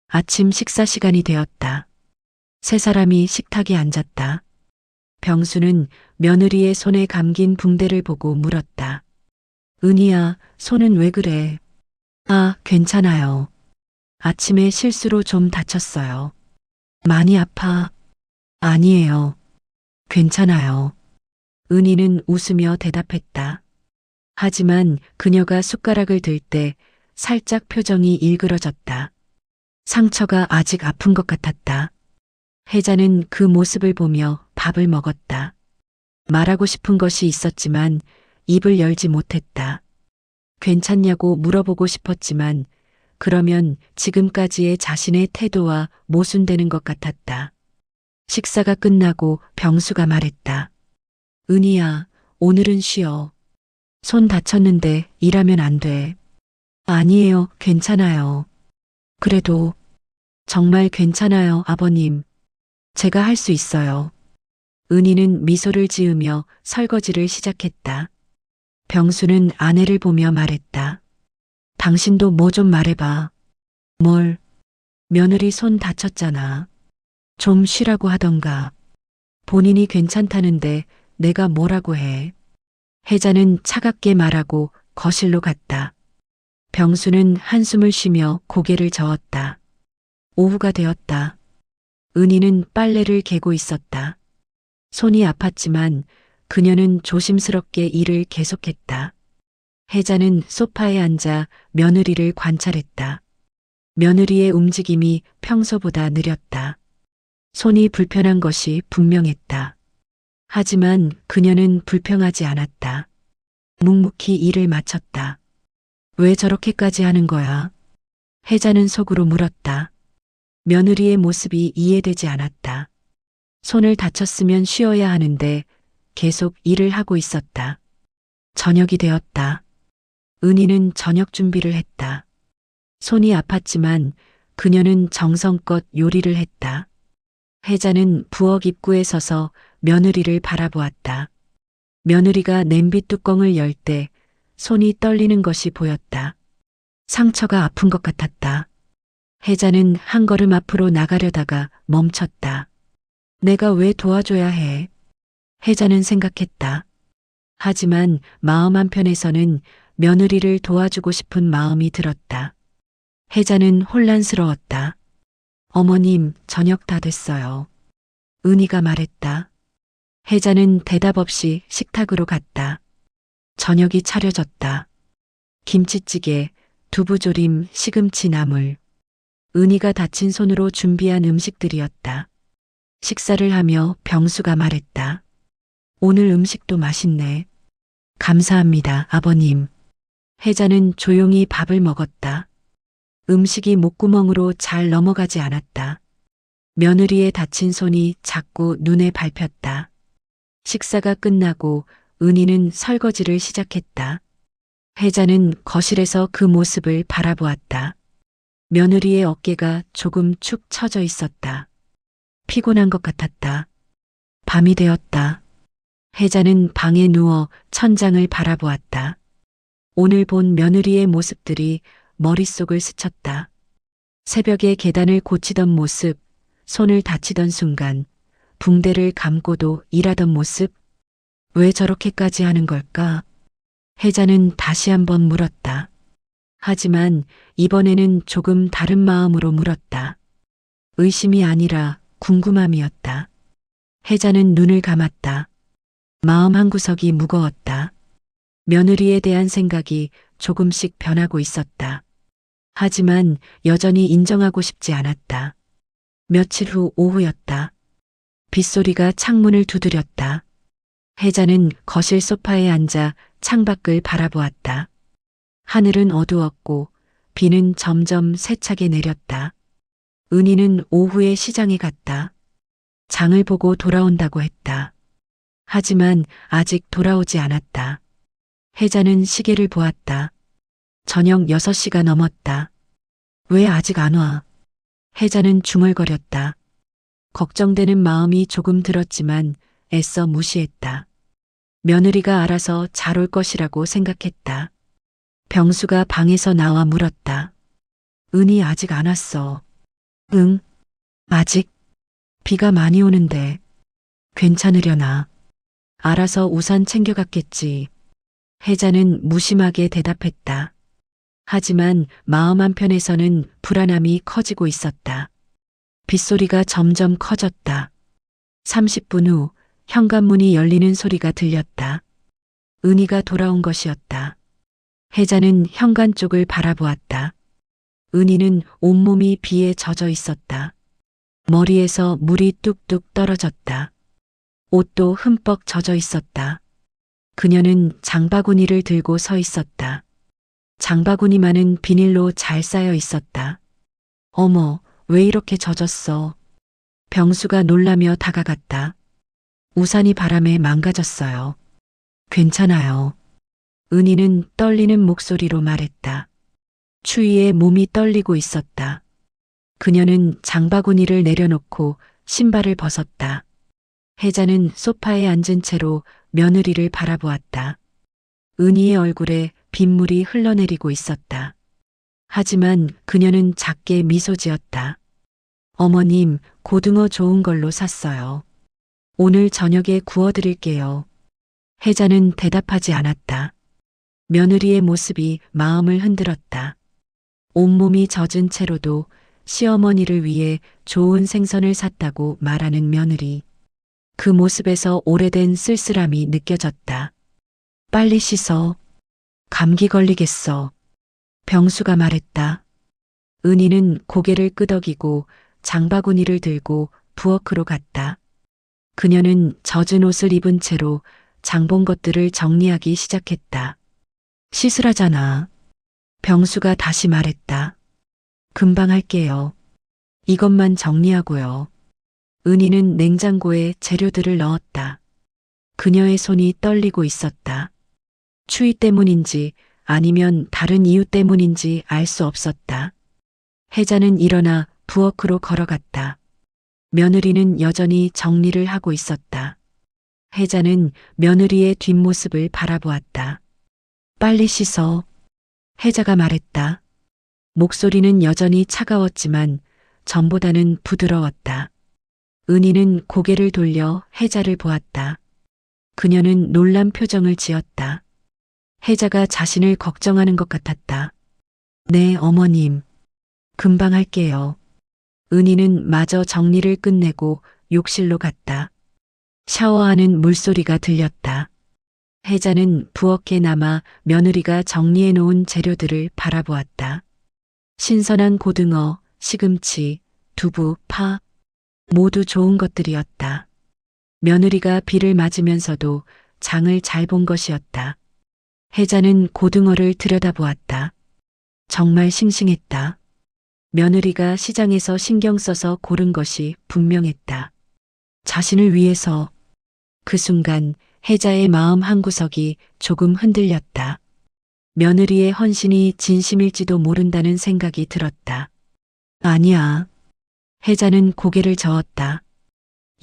아침 식사 시간이 되었다. 세 사람이 식탁에 앉았다. 병수는 며느리의 손에 감긴 붕대를 보고 물었다. 은희야, 손은 왜 그래? 아, 괜찮아요. 아침에 실수로 좀 다쳤어요. 많이 아파? 아니에요. 괜찮아요. 은희는 웃으며 대답했다. 하지만 그녀가 숟가락을 들 때 살짝 표정이 일그러졌다. 상처가 아직 아픈 것 같았다. 혜자는 그 모습을 보며 밥을 먹었다. 말하고 싶은 것이 있었지만 입을 열지 못했다. 괜찮냐고 물어보고 싶었지만 그러면 지금까지의 자신의 태도와 모순되는 것 같았다. 식사가 끝나고 병수가 말했다. 은희야, 오늘은 쉬어. 손 다쳤는데 일하면 안 돼. 아니에요, 괜찮아요. 그래도 정말 괜찮아요, 아버님. 제가 할 수 있어요. 은희는 미소를 지으며 설거지를 시작했다. 병수는 아내를 보며 말했다. 당신도 뭐 좀 말해봐. 뭘? 며느리 손 다쳤잖아. 좀 쉬라고 하던가. 본인이 괜찮다는데 내가 뭐라고 해. 혜자는 차갑게 말하고 거실로 갔다. 병수는 한숨을 쉬며 고개를 저었다. 오후가 되었다. 은희는 빨래를 개고 있었다. 손이 아팠지만 그녀는 조심스럽게 일을 계속했다. 혜자는 소파에 앉아 며느리를 관찰했다. 며느리의 움직임이 평소보다 느렸다. 손이 불편한 것이 분명했다. 하지만 그녀는 불평하지 않았다. 묵묵히 일을 마쳤다. 왜 저렇게까지 하는 거야? 혜자는 속으로 물었다. 며느리의 모습이 이해되지 않았다. 손을 다쳤으면 쉬어야 하는데 계속 일을 하고 있었다. 저녁이 되었다. 은희는 저녁 준비를 했다. 손이 아팠지만 그녀는 정성껏 요리를 했다. 혜자는 부엌 입구에 서서 며느리를 바라보았다. 며느리가 냄비 뚜껑을 열 때 손이 떨리는 것이 보였다. 상처가 아픈 것 같았다. 혜자는 한 걸음 앞으로 나가려다가 멈췄다. 내가 왜 도와줘야 해? 혜자는 생각했다. 하지만 마음 한편에서는 며느리를 도와주고 싶은 마음이 들었다. 혜자는 혼란스러웠다. 어머님, 저녁 다 됐어요. 은희가 말했다. 혜자는 대답 없이 식탁으로 갔다. 저녁이 차려졌다. 김치찌개, 두부조림, 시금치 나물. 은희가 다친 손으로 준비한 음식들이었다. 식사를 하며 병수가 말했다. 오늘 음식도 맛있네. 감사합니다, 아버님. 혜자는 조용히 밥을 먹었다. 음식이 목구멍으로 잘 넘어가지 않았다. 며느리의 다친 손이 자꾸 눈에 밟혔다. 식사가 끝나고 은희는 설거지를 시작했다. 혜자는 거실에서 그 모습을 바라보았다. 며느리의 어깨가 조금 축 처져 있었다. 피곤한 것 같았다. 밤이 되었다. 혜자는 방에 누워 천장을 바라보았다. 오늘 본 며느리의 모습들이 머릿속을 스쳤다. 새벽에 계단을 고치던 모습, 손을 다치던 순간, 붕대를 감고도 일하던 모습, 왜 저렇게까지 하는 걸까? 혜자는 다시 한번 물었다. 하지만 이번에는 조금 다른 마음으로 물었다. 의심이 아니라 궁금함이었다. 혜자는 눈을 감았다. 마음 한구석이 무거웠다. 며느리에 대한 생각이 조금씩 변하고 있었다. 하지만 여전히 인정하고 싶지 않았다. 며칠 후 오후였다. 빗소리가 창문을 두드렸다. 혜자는 거실 소파에 앉아 창밖을 바라보았다. 하늘은 어두웠고 비는 점점 세차게 내렸다. 은희는 오후에 시장에 갔다. 장을 보고 돌아온다고 했다. 하지만 아직 돌아오지 않았다. 혜자는 시계를 보았다. 저녁 6시가 넘었다. 왜 아직 안 와? 혜자는 중얼거렸다. 걱정되는 마음이 조금 들었지만 애써 무시했다. 며느리가 알아서 잘 올 것이라고 생각했다. 병수가 방에서 나와 물었다. 은희 아직 안 왔어. 응, 아직? 비가 많이 오는데 괜찮으려나? 알아서 우산 챙겨갔겠지. 혜자는 무심하게 대답했다. 하지만 마음 한편에서는 불안함이 커지고 있었다. 빗소리가 점점 커졌다. 30분 후 현관문이 열리는 소리가 들렸다. 은희가 돌아온 것이었다. 혜자는 현관 쪽을 바라보았다. 은희는 온몸이 비에 젖어 있었다. 머리에서 물이 뚝뚝 떨어졌다. 옷도 흠뻑 젖어 있었다. 그녀는 장바구니를 들고 서 있었다. 장바구니만은 비닐로 잘 쌓여 있었다. 어머, 왜 이렇게 젖었어? 병수가 놀라며 다가갔다. 우산이 바람에 망가졌어요. 괜찮아요. 은희는 떨리는 목소리로 말했다. 추위에 몸이 떨리고 있었다. 그녀는 장바구니를 내려놓고 신발을 벗었다. 혜자는 소파에 앉은 채로 며느리를 바라보았다. 은희의 얼굴에 빗물이 흘러내리고 있었다. 하지만 그녀는 작게 미소 지었다. 어머님, 고등어 좋은 걸로 샀어요. 오늘 저녁에 구워드릴게요. 혜자는 대답하지 않았다. 며느리의 모습이 마음을 흔들었다. 온몸이 젖은 채로도 시어머니를 위해 좋은 생선을 샀다고 말하는 며느리. 그 모습에서 오래된 쓸쓸함이 느껴졌다. 빨리 씻어. 감기 걸리겠어. 병수가 말했다. 은희는 고개를 끄덕이고 장바구니를 들고 부엌으로 갔다. 그녀는 젖은 옷을 입은 채로 장본 것들을 정리하기 시작했다. 씻으라잖아. 병수가 다시 말했다. 금방 할게요. 이것만 정리하고요. 은희는 냉장고에 재료들을 넣었다. 그녀의 손이 떨리고 있었다. 추위 때문인지 아니면 다른 이유 때문인지 알 수 없었다. 혜자는 일어나 부엌으로 걸어갔다. 며느리는 여전히 정리를 하고 있었다. 혜자는 며느리의 뒷모습을 바라보았다. 빨리 씻어. 혜자가 말했다. 목소리는 여전히 차가웠지만 전보다는 부드러웠다. 은희는 고개를 돌려 혜자를 보았다. 그녀는 놀란 표정을 지었다. 혜자가 자신을 걱정하는 것 같았다. 네, 어머님. 금방 할게요. 은희는 마저 정리를 끝내고 욕실로 갔다. 샤워하는 물소리가 들렸다. 혜자는 부엌에 남아 며느리가 정리해 놓은 재료들을 바라보았다. 신선한 고등어, 시금치, 두부, 파, 모두 좋은 것들이었다. 며느리가 비를 맞으면서도 장을 잘 본 것이었다. 혜자는 고등어를 들여다보았다. 정말 싱싱했다. 며느리가 시장에서 신경 써서 고른 것이 분명했다. 자신을 위해서. 그 순간 혜자의 마음 한구석이 조금 흔들렸다. 며느리의 헌신이 진심일지도 모른다는 생각이 들었다. 아니야. 혜자는 고개를 저었다.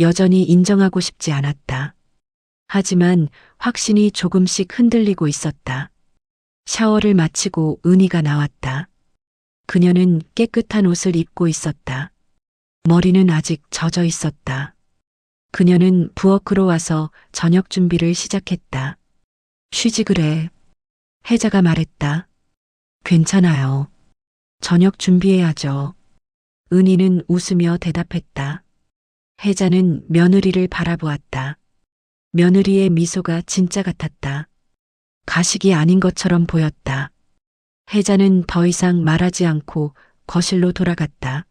여전히 인정하고 싶지 않았다. 하지만 확신이 조금씩 흔들리고 있었다. 샤워를 마치고 은희가 나왔다. 그녀는 깨끗한 옷을 입고 있었다. 머리는 아직 젖어 있었다. 그녀는 부엌으로 와서 저녁 준비를 시작했다. 쉬지 그래. 혜자가 말했다. 괜찮아요. 저녁 준비해야죠. 은희는 웃으며 대답했다. 혜자는 며느리를 바라보았다. 며느리의 미소가 진짜 같았다. 가식이 아닌 것처럼 보였다. 혜자는 더 이상 말하지 않고 거실로 돌아갔다.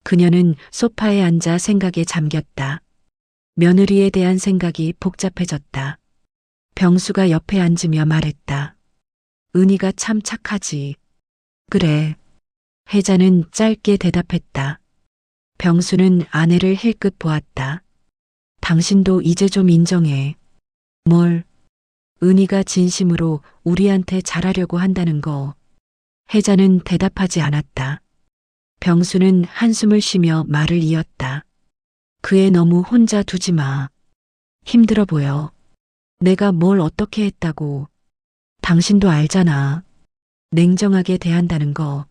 그녀는 소파에 앉아 생각에 잠겼다. 며느리에 대한 생각이 복잡해졌다. 병수가 옆에 앉으며 말했다. 은희가 참 착하지. 그래. 혜자는 짧게 대답했다. 병수는 아내를 힐끗 보았다. 당신도 이제 좀 인정해. 뭘? 은희가 진심으로 우리한테 잘하려고 한다는 거. 혜자는 대답하지 않았다. 병수는 한숨을 쉬며 말을 이었다. 그 애 너무 혼자 두지 마. 힘들어 보여. 내가 뭘 어떻게 했다고. 당신도 알잖아. 냉정하게 대한다는 거.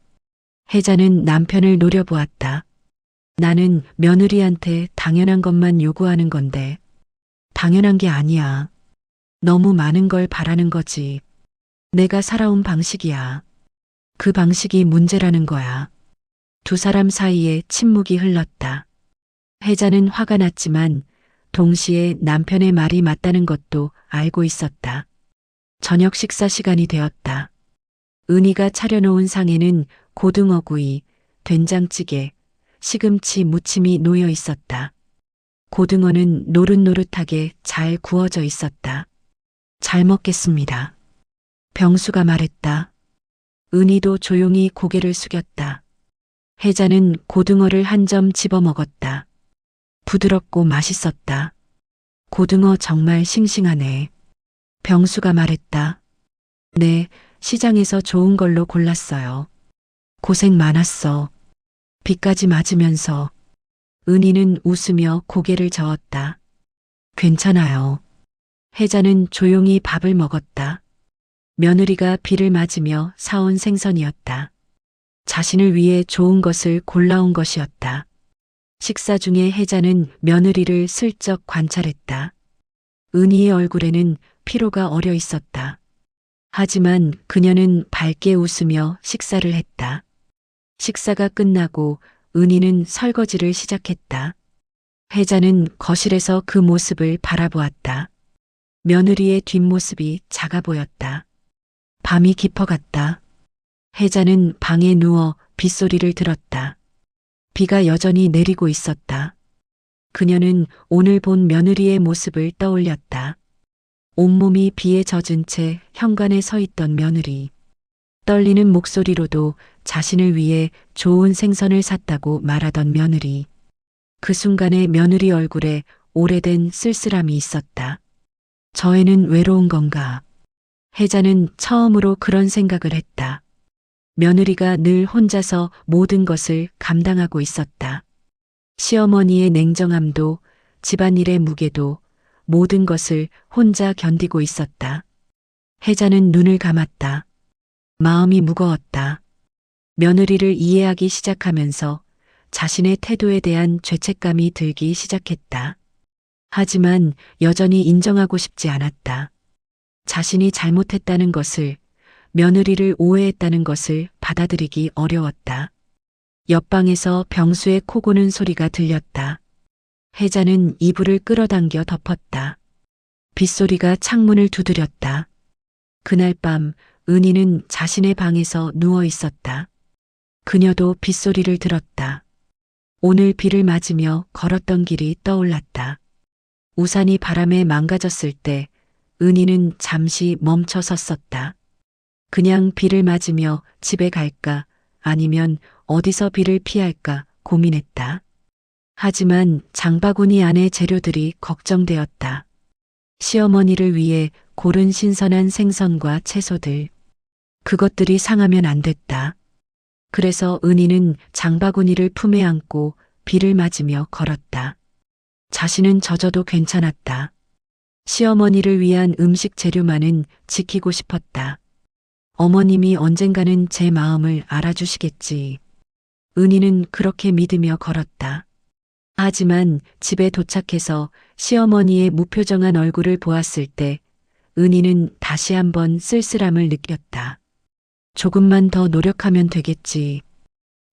혜자는 남편을 노려보았다. 나는 며느리한테 당연한 것만 요구하는 건데. 당연한 게 아니야. 너무 많은 걸 바라는 거지. 내가 살아온 방식이야. 그 방식이 문제라는 거야. 두 사람 사이에 침묵이 흘렀다. 혜자는 화가 났지만 동시에 남편의 말이 맞다는 것도 알고 있었다. 저녁 식사 시간이 되었다. 은희가 차려놓은 상에는 고등어구이, 된장찌개, 시금치 무침이 놓여 있었다. 고등어는 노릇노릇하게 잘 구워져 있었다. 잘 먹겠습니다. 병수가 말했다. 은희도 조용히 고개를 숙였다. 혜자는 고등어를 한 점 집어 먹었다. 부드럽고 맛있었다. 고등어 정말 싱싱하네. 병수가 말했다. 네, 시장에서 좋은 걸로 골랐어요. 고생 많았어. 비까지 맞으면서. 은희는 웃으며 고개를 저었다. 괜찮아요. 혜자는 조용히 밥을 먹었다. 며느리가 비를 맞으며 사온 생선이었다. 자신을 위해 좋은 것을 골라온 것이었다. 식사 중에 혜자는 며느리를 슬쩍 관찰했다. 은희의 얼굴에는 피로가 어려 있었다. 하지만 그녀는 밝게 웃으며 식사를 했다. 식사가 끝나고 은희는 설거지를 시작했다. 혜자는 거실에서 그 모습을 바라보았다. 며느리의 뒷모습이 작아 보였다. 밤이 깊어갔다. 혜자는 방에 누워 빗소리를 들었다. 비가 여전히 내리고 있었다. 그녀는 오늘 본 며느리의 모습을 떠올렸다. 온몸이 비에 젖은 채 현관에 서 있던 며느리. 떨리는 목소리로도 자신을 위해 좋은 생선을 샀다고 말하던 며느리. 그 순간에 며느리 얼굴에 오래된 쓸쓸함이 있었다. 저 애는 외로운 건가? 혜자는 처음으로 그런 생각을 했다. 며느리가 늘 혼자서 모든 것을 감당하고 있었다. 시어머니의 냉정함도 집안일의 무게도 모든 것을 혼자 견디고 있었다. 혜자는 눈을 감았다. 마음이 무거웠다. 며느리를 이해하기 시작하면서 자신의 태도에 대한 죄책감이 들기 시작했다. 하지만 여전히 인정하고 싶지 않았다. 자신이 잘못했다는 것을, 며느리를 오해했다는 것을 받아들이기 어려웠다. 옆방에서 병수의 코 고는 소리가 들렸다. 혜자는 이불을 끌어당겨 덮었다. 빗소리가 창문을 두드렸다. 그날 밤 은희는 자신의 방에서 누워 있었다. 그녀도 빗소리를 들었다. 오늘 비를 맞으며 걸었던 길이 떠올랐다. 우산이 바람에 망가졌을 때 은희는 잠시 멈춰 섰었다. 그냥 비를 맞으며 집에 갈까 아니면 어디서 비를 피할까 고민했다. 하지만 장바구니 안의 재료들이 걱정되었다. 시어머니를 위해 고른 신선한 생선과 채소들. 그것들이 상하면 안 됐다. 그래서 은희는 장바구니를 품에 안고 비를 맞으며 걸었다. 자신은 젖어도 괜찮았다. 시어머니를 위한 음식 재료만은 지키고 싶었다. 어머님이 언젠가는 제 마음을 알아주시겠지. 은희는 그렇게 믿으며 걸었다. 하지만 집에 도착해서 시어머니의 무표정한 얼굴을 보았을 때 은희는 다시 한번 쓸쓸함을 느꼈다. 조금만 더 노력하면 되겠지.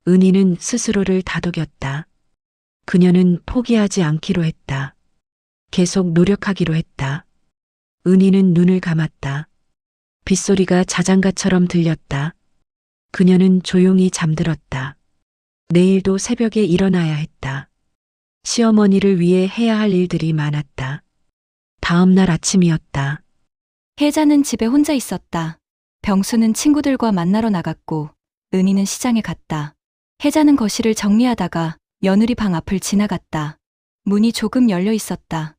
은희는 스스로를 다독였다. 그녀는 포기하지 않기로 했다. 계속 노력하기로 했다. 은희는 눈을 감았다. 빗소리가 자장가처럼 들렸다. 그녀는 조용히 잠들었다. 내일도 새벽에 일어나야 했다. 시어머니를 위해 해야 할 일들이 많았다. 다음 날 아침이었다. 혜자는 집에 혼자 있었다. 병수는 친구들과 만나러 나갔고 은희는 시장에 갔다. 혜자는 거실을 정리하다가 며느리 방 앞을 지나갔다. 문이 조금 열려 있었다.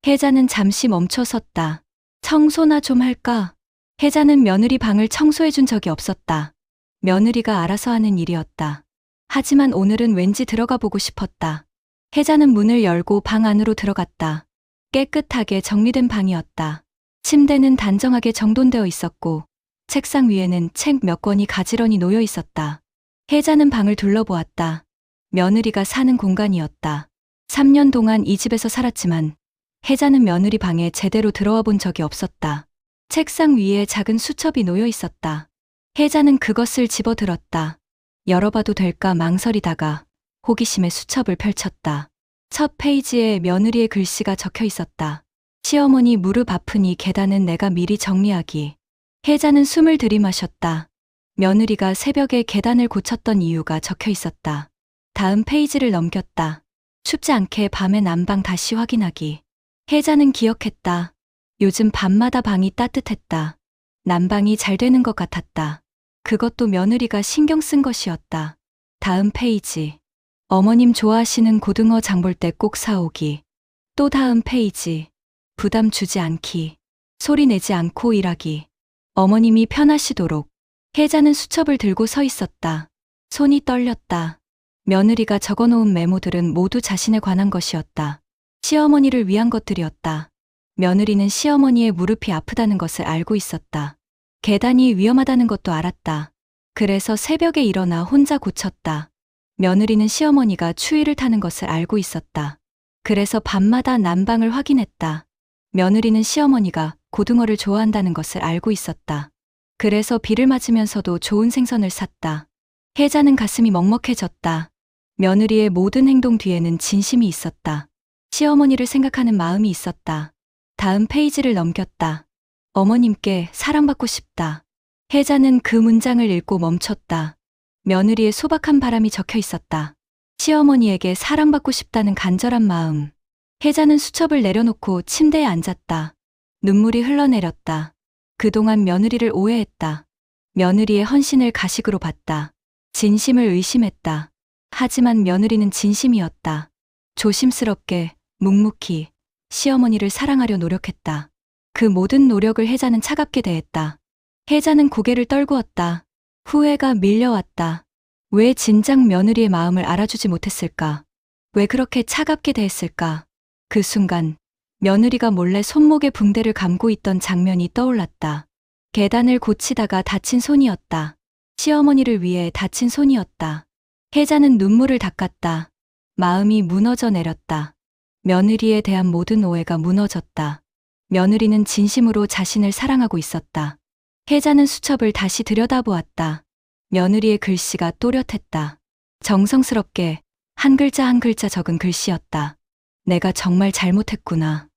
혜자는 잠시 멈춰 섰다. 청소나 좀 할까? 혜자는 며느리 방을 청소해 준 적이 없었다. 며느리가 알아서 하는 일이었다. 하지만 오늘은 왠지 들어가 보고 싶었다. 혜자는 문을 열고 방 안으로 들어갔다. 깨끗하게 정리된 방이었다. 침대는 단정하게 정돈되어 있었고 책상 위에는 책 몇 권이 가지런히 놓여 있었다. 혜자는 방을 둘러보았다. 며느리가 사는 공간이었다. 3년 동안 이 집에서 살았지만 혜자는 며느리 방에 제대로 들어와 본 적이 없었다. 책상 위에 작은 수첩이 놓여 있었다. 혜자는 그것을 집어들었다. 열어봐도 될까 망설이다가 호기심에 수첩을 펼쳤다. 첫 페이지에 며느리의 글씨가 적혀 있었다. 시어머니 무릎 아프니 계단은 내가 미리 정리하기. 혜자는 숨을 들이마셨다. 며느리가 새벽에 계단을 고쳤던 이유가 적혀 있었다. 다음 페이지를 넘겼다. 춥지 않게 밤에 난방 다시 확인하기. 혜자는 기억했다. 요즘 밤마다 방이 따뜻했다. 난방이 잘 되는 것 같았다. 그것도 며느리가 신경 쓴 것이었다. 다음 페이지. 어머님 좋아하시는 고등어 장볼 때 꼭 사오기. 또 다음 페이지. 부담 주지 않기. 소리 내지 않고 일하기. 어머님이 편하시도록. 혜자는 수첩을 들고 서 있었다. 손이 떨렸다. 며느리가 적어놓은 메모들은 모두 자신에 관한 것이었다. 시어머니를 위한 것들이었다. 며느리는 시어머니의 무릎이 아프다는 것을 알고 있었다. 계단이 위험하다는 것도 알았다. 그래서 새벽에 일어나 혼자 고쳤다. 며느리는 시어머니가 추위를 타는 것을 알고 있었다. 그래서 밤마다 난방을 확인했다. 며느리는 시어머니가 고등어를 좋아한다는 것을 알고 있었다. 그래서 비를 맞으면서도 좋은 생선을 샀다. 혜자는 가슴이 먹먹해졌다. 며느리의 모든 행동 뒤에는 진심이 있었다. 시어머니를 생각하는 마음이 있었다. 다음 페이지를 넘겼다. 어머님께 사랑받고 싶다. 혜자는 그 문장을 읽고 멈췄다. 며느리의 소박한 바람이 적혀 있었다. 시어머니에게 사랑받고 싶다는 간절한 마음. 혜자는 수첩을 내려놓고 침대에 앉았다. 눈물이 흘러내렸다. 그동안 며느리를 오해했다. 며느리의 헌신을 가식으로 봤다. 진심을 의심했다. 하지만 며느리는 진심이었다. 조심스럽게, 묵묵히 시어머니를 사랑하려 노력했다. 그 모든 노력을 혜자는 차갑게 대했다. 혜자는 고개를 떨구었다. 후회가 밀려왔다. 왜 진작 며느리의 마음을 알아주지 못했을까? 왜 그렇게 차갑게 대했을까? 그 순간 며느리가 몰래 손목에 붕대를 감고 있던 장면이 떠올랐다. 계단을 고치다가 다친 손이었다. 시어머니를 위해 다친 손이었다. 혜자는 눈물을 닦았다. 마음이 무너져 내렸다. 며느리에 대한 모든 오해가 무너졌다. 며느리는 진심으로 자신을 사랑하고 있었다. 혜자는 수첩을 다시 들여다보았다. 며느리의 글씨가 또렷했다. 정성스럽게 한 글자 한 글자 적은 글씨였다. 내가 정말 잘못했구나.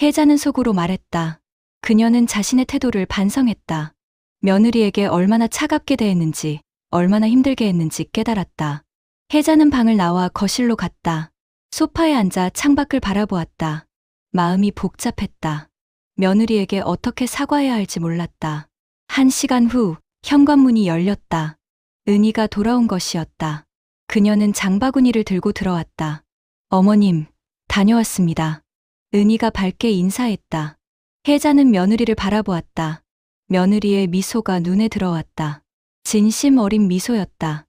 혜자는 속으로 말했다. 그녀는 자신의 태도를 반성했다. 며느리에게 얼마나 차갑게 대했는지, 얼마나 힘들게 했는지 깨달았다. 혜자는 방을 나와 거실로 갔다. 소파에 앉아 창밖을 바라보았다. 마음이 복잡했다. 며느리에게 어떻게 사과해야 할지 몰랐다. 1시간 후 현관문이 열렸다. 은희가 돌아온 것이었다. 그녀는 장바구니를 들고 들어왔다. 어머님, 다녀왔습니다. 은희가 밝게 인사했다. 혜자는 며느리를 바라보았다. 며느리의 미소가 눈에 들어왔다. 진심 어린 미소였다.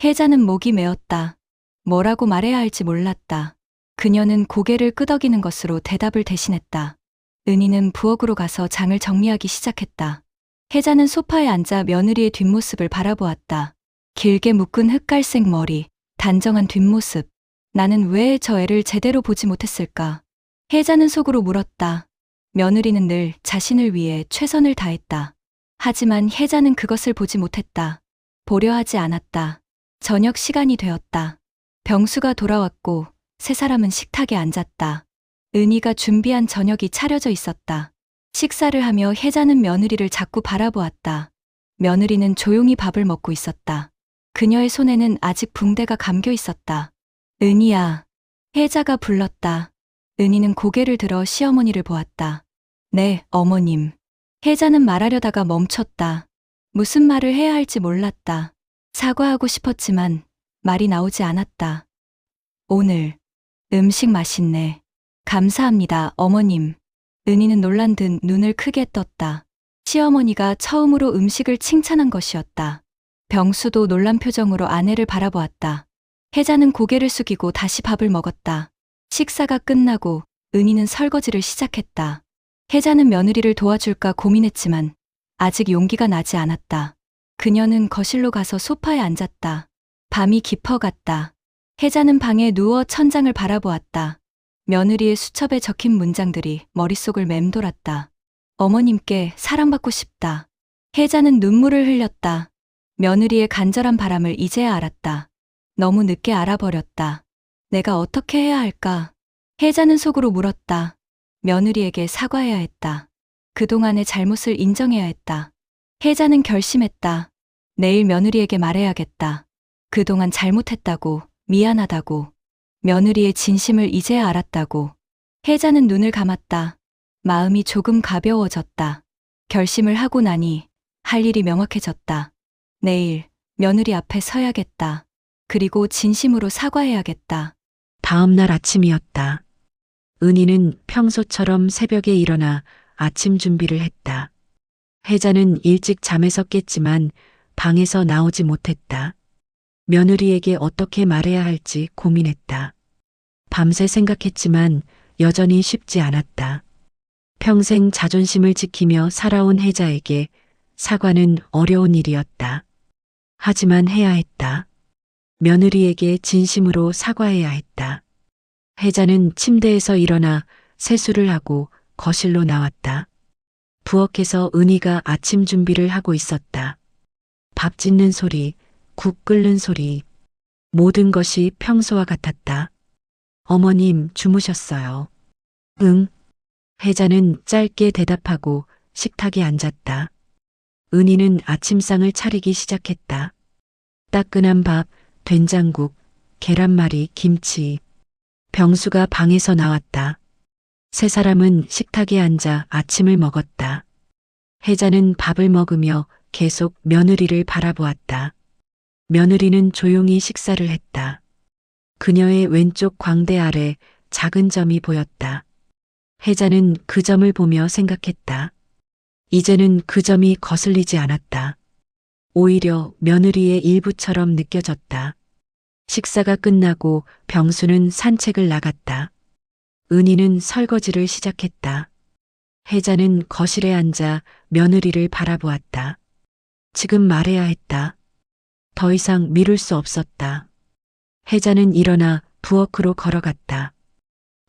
혜자는 목이 메었다. 뭐라고 말해야 할지 몰랐다. 그녀는 고개를 끄덕이는 것으로 대답을 대신했다. 은희는 부엌으로 가서 장을 정리하기 시작했다. 혜자는 소파에 앉아 며느리의 뒷모습을 바라보았다. 길게 묶은 흑갈색 머리, 단정한 뒷모습. 나는 왜 저 애를 제대로 보지 못했을까? 혜자는 속으로 물었다. 며느리는 늘 자신을 위해 최선을 다했다. 하지만 혜자는 그것을 보지 못했다. 보려 하지 않았다. 저녁 시간이 되었다. 병수가 돌아왔고 세 사람은 식탁에 앉았다. 은희가 준비한 저녁이 차려져 있었다. 식사를 하며 혜자는 며느리를 자꾸 바라보았다. 며느리는 조용히 밥을 먹고 있었다. 그녀의 손에는 아직 붕대가 감겨 있었다. 은희야. 혜자가 불렀다. 은희는 고개를 들어 시어머니를 보았다. 네, 어머님. 혜자는 말하려다가 멈췄다. 무슨 말을 해야 할지 몰랐다. 사과하고 싶었지만 말이 나오지 않았다. 오늘 음식 맛있네. 감사합니다, 어머님. 은희는 놀란 듯 눈을 크게 떴다. 시어머니가 처음으로 음식을 칭찬한 것이었다. 병수도 놀란 표정으로 아내를 바라보았다. 혜자는 고개를 숙이고 다시 밥을 먹었다. 식사가 끝나고 은희는 설거지를 시작했다. 혜자는 며느리를 도와줄까 고민했지만 아직 용기가 나지 않았다. 그녀는 거실로 가서 소파에 앉았다. 밤이 깊어갔다. 혜자는 방에 누워 천장을 바라보았다. 며느리의 수첩에 적힌 문장들이 머릿속을 맴돌았다. 어머님께 사랑받고 싶다. 혜자는 눈물을 흘렸다. 며느리의 간절한 바람을 이제야 알았다. 너무 늦게 알아버렸다. 내가 어떻게 해야 할까? 혜자는 속으로 물었다. 며느리에게 사과해야 했다. 그동안의 잘못을 인정해야 했다. 혜자는 결심했다. 내일 며느리에게 말해야겠다. 그동안 잘못했다고, 미안하다고, 며느리의 진심을 이제야 알았다고. 혜자는 눈을 감았다. 마음이 조금 가벼워졌다. 결심을 하고 나니 할 일이 명확해졌다. 내일 며느리 앞에 서야겠다. 그리고 진심으로 사과해야겠다. 다음 날 아침이었다. 은희는 평소처럼 새벽에 일어나 아침 준비를 했다. 혜자는 일찍 잠에서 깼지만 방에서 나오지 못했다. 며느리에게 어떻게 말해야 할지 고민했다. 밤새 생각했지만 여전히 쉽지 않았다. 평생 자존심을 지키며 살아온 혜자에게 사과는 어려운 일이었다. 하지만 해야 했다. 며느리에게 진심으로 사과해야 했다. 혜자는 침대에서 일어나 세수를 하고 거실로 나왔다. 부엌에서 은희가 아침 준비를 하고 있었다. 밥 짓는 소리, 국 끓는 소리, 모든 것이 평소와 같았다. 어머님 주무셨어요. 응. 혜자는 짧게 대답하고 식탁에 앉았다. 은희는 아침상을 차리기 시작했다. 따끈한 밥, 된장국, 계란말이, 김치. 병수가 방에서 나왔다. 세 사람은 식탁에 앉아 아침을 먹었다. 혜자는 밥을 먹으며 계속 며느리를 바라보았다. 며느리는 조용히 식사를 했다. 그녀의 왼쪽 광대 아래 작은 점이 보였다. 혜자는 그 점을 보며 생각했다. 이제는 그 점이 거슬리지 않았다. 오히려 며느리의 일부처럼 느껴졌다. 식사가 끝나고 병수는 산책을 나갔다. 은희는 설거지를 시작했다. 혜자는 거실에 앉아 며느리를 바라보았다. 지금 말해야 했다. 더 이상 미룰 수 없었다. 혜자는 일어나 부엌으로 걸어갔다.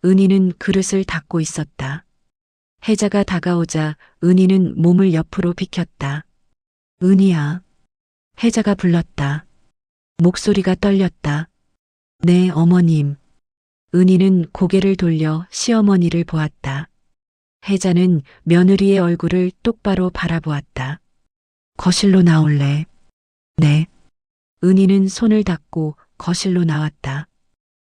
은희는 그릇을 닦고 있었다. 혜자가 다가오자 은희는 몸을 옆으로 비켰다. 은희야. 혜자가 불렀다. 목소리가 떨렸다. 네, 어머님. 은희는 고개를 돌려 시어머니를 보았다. 혜자는 며느리의 얼굴을 똑바로 바라보았다. 거실로 나올래? 네. 은희는 손을 닦고 거실로 나왔다.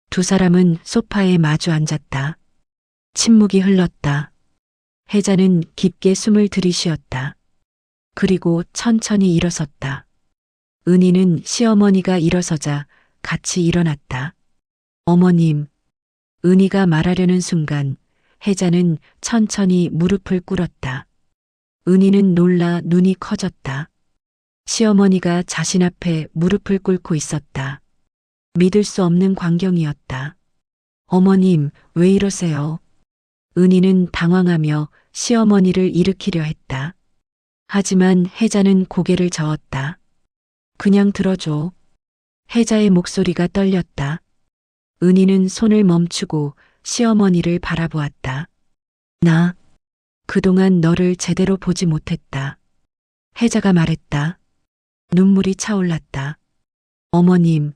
두 사람은 소파에 마주 앉았다. 침묵이 흘렀다. 혜자는 깊게 숨을 들이쉬었다. 그리고 천천히 일어섰다. 은희는 시어머니가 일어서자 같이 일어났다. 어머님. 은희가 말하려는 순간 혜자는 천천히 무릎을 꿇었다. 은희는 놀라 눈이 커졌다. 시어머니가 자신 앞에 무릎을 꿇고 있었다. 믿을 수 없는 광경이었다. 어머님, 왜 이러세요? 은희는 당황하며 시어머니를 일으키려 했다. 하지만 혜자는 고개를 저었다. 그냥 들어줘. 혜자의 목소리가 떨렸다. 은희는 손을 멈추고 시어머니를 바라보았다. 나 그동안 너를 제대로 보지 못했다. 혜자가 말했다. 눈물이 차올랐다. 어머님,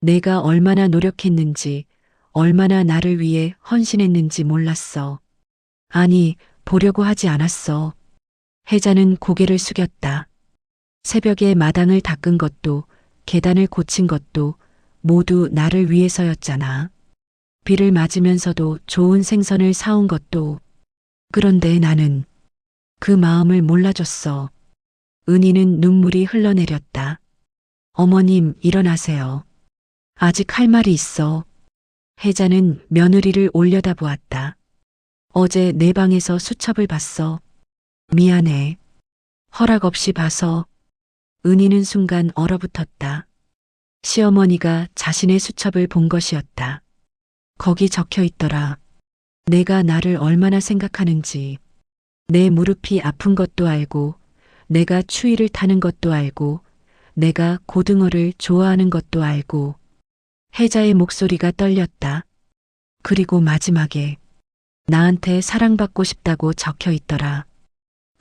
내가 얼마나 노력했는지, 얼마나 나를 위해 헌신했는지 몰랐어. 아니, 보려고 하지 않았어. 혜자는 고개를 숙였다. 새벽에 마당을 닦은 것도, 계단을 고친 것도 모두 나를 위해서였잖아. 비를 맞으면서도 좋은 생선을 사온 것도. 그런데 나는 그 마음을 몰라줬어. 은희는 눈물이 흘러내렸다. 어머님, 일어나세요. 아직 할 말이 있어. 혜자는 며느리를 올려다보았다. 어제 내 방에서 수첩을 봤어. 미안해. 허락 없이 봐서. 은희는 순간 얼어붙었다. 시어머니가 자신의 수첩을 본 것이었다. 거기 적혀 있더라. 내가 나를 얼마나 생각하는지. 내 무릎이 아픈 것도 알고, 내가 추위를 타는 것도 알고, 내가 고등어를 좋아하는 것도 알고. 혜자의 목소리가 떨렸다. 그리고 마지막에 나한테 사랑받고 싶다고 적혀 있더라.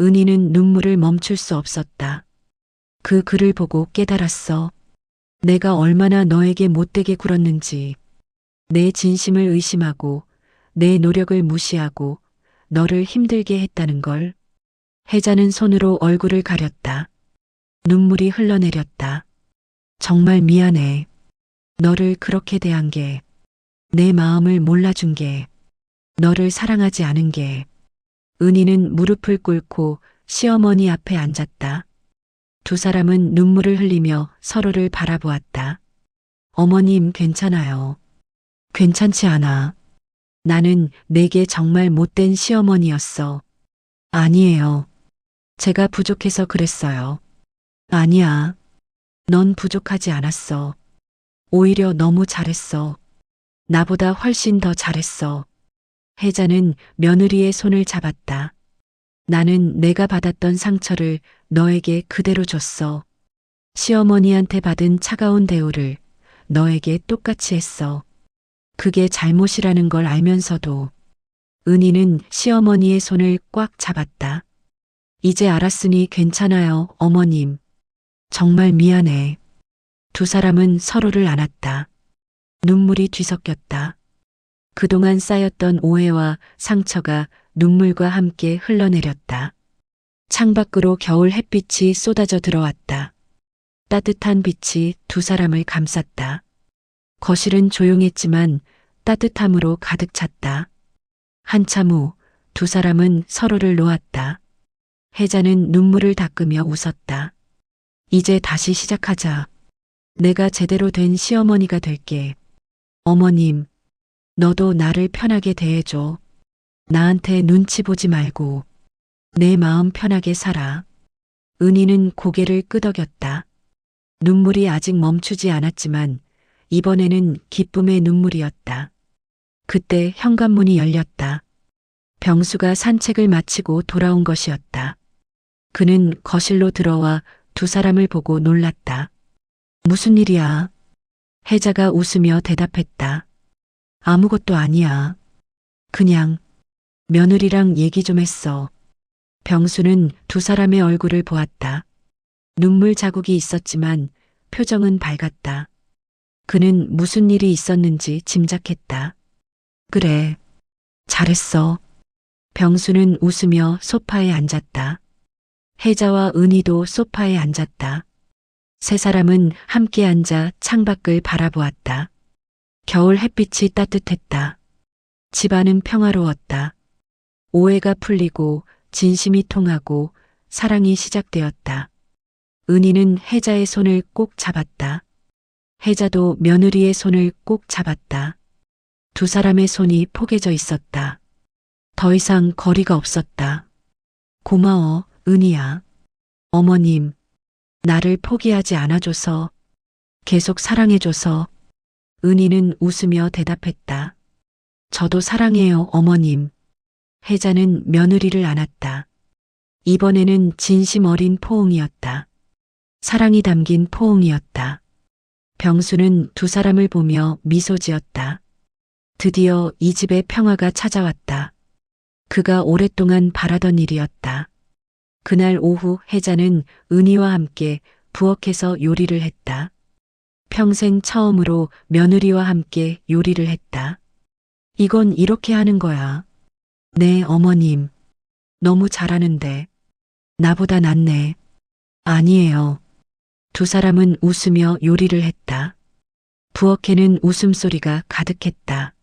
은희는 눈물을 멈출 수 없었다. 그 글을 보고 깨달았어. 내가 얼마나 너에게 못되게 굴었는지. 내 진심을 의심하고 내 노력을 무시하고 너를 힘들게 했다는 걸. 혜자는 손으로 얼굴을 가렸다. 눈물이 흘러내렸다. 정말 미안해. 너를 그렇게 대한 게, 내 마음을 몰라준 게, 너를 사랑하지 않은 게. 은희는 무릎을 꿇고 시어머니 앞에 앉았다. 두 사람은 눈물을 흘리며 서로를 바라보았다. 어머님, 괜찮아요. 괜찮지 않아. 나는 내게 정말 못된 시어머니였어. 아니에요. 제가 부족해서 그랬어요. 아니야. 넌 부족하지 않았어. 오히려 너무 잘했어. 나보다 훨씬 더 잘했어. 혜자는 며느리의 손을 잡았다. 나는 내가 받았던 상처를 너에게 그대로 줬어. 시어머니한테 받은 차가운 대우를 너에게 똑같이 했어. 그게 잘못이라는 걸 알면서도. 은희는 시어머니의 손을 꽉 잡았다. 이제 알았으니 괜찮아요, 어머님. 정말 미안해. 두 사람은 서로를 안았다. 눈물이 뒤섞였다. 그동안 쌓였던 오해와 상처가 눈물과 함께 흘러내렸다. 창밖으로 겨울 햇빛이 쏟아져 들어왔다. 따뜻한 빛이 두 사람을 감쌌다. 거실은 조용했지만 따뜻함으로 가득 찼다. 한참 후 두 사람은 서로를 놓았다. 혜자는 눈물을 닦으며 웃었다. 이제 다시 시작하자. 내가 제대로 된 시어머니가 될게. 어머님, 너도 나를 편하게 대해줘. 나한테 눈치 보지 말고 내 마음 편하게 살아. 은희는 고개를 끄덕였다. 눈물이 아직 멈추지 않았지만 이번에는 기쁨의 눈물이었다. 그때 현관문이 열렸다. 병수가 산책을 마치고 돌아온 것이었다. 그는 거실로 들어와 두 사람을 보고 놀랐다. 무슨 일이야? 혜자가 웃으며 대답했다. 아무것도 아니야. 그냥 며느리랑 얘기 좀 했어. 병수는 두 사람의 얼굴을 보았다. 눈물 자국이 있었지만 표정은 밝았다. 그는 무슨 일이 있었는지 짐작했다. 그래, 잘했어. 병수는 웃으며 소파에 앉았다. 혜자와 은희도 소파에 앉았다. 세 사람은 함께 앉아 창밖을 바라보았다. 겨울 햇빛이 따뜻했다. 집안은 평화로웠다. 오해가 풀리고 진심이 통하고 사랑이 시작되었다. 은희는 혜자의 손을 꼭 잡았다. 혜자도 며느리의 손을 꼭 잡았다. 두 사람의 손이 포개져 있었다. 더 이상 거리가 없었다. 고마워, 은희야. 어머님, 나를 포기하지 않아줘서, 계속 사랑해줘서. 은희는 웃으며 대답했다. 저도 사랑해요, 어머님. 혜자는 며느리를 안았다. 이번에는 진심 어린 포옹이었다. 사랑이 담긴 포옹이었다. 병수는 두 사람을 보며 미소 지었다. 드디어 이 집에 평화가 찾아왔다. 그가 오랫동안 바라던 일이었다. 그날 오후 혜자는 은희와 함께 부엌에서 요리를 했다. 평생 처음으로 며느리와 함께 요리를 했다. 이건 이렇게 하는 거야. 네, 어머님. 너무 잘하는데. 나보다 낫네. 아니에요. 두 사람은 웃으며 요리를 했다. 부엌에는 웃음소리가 가득했다.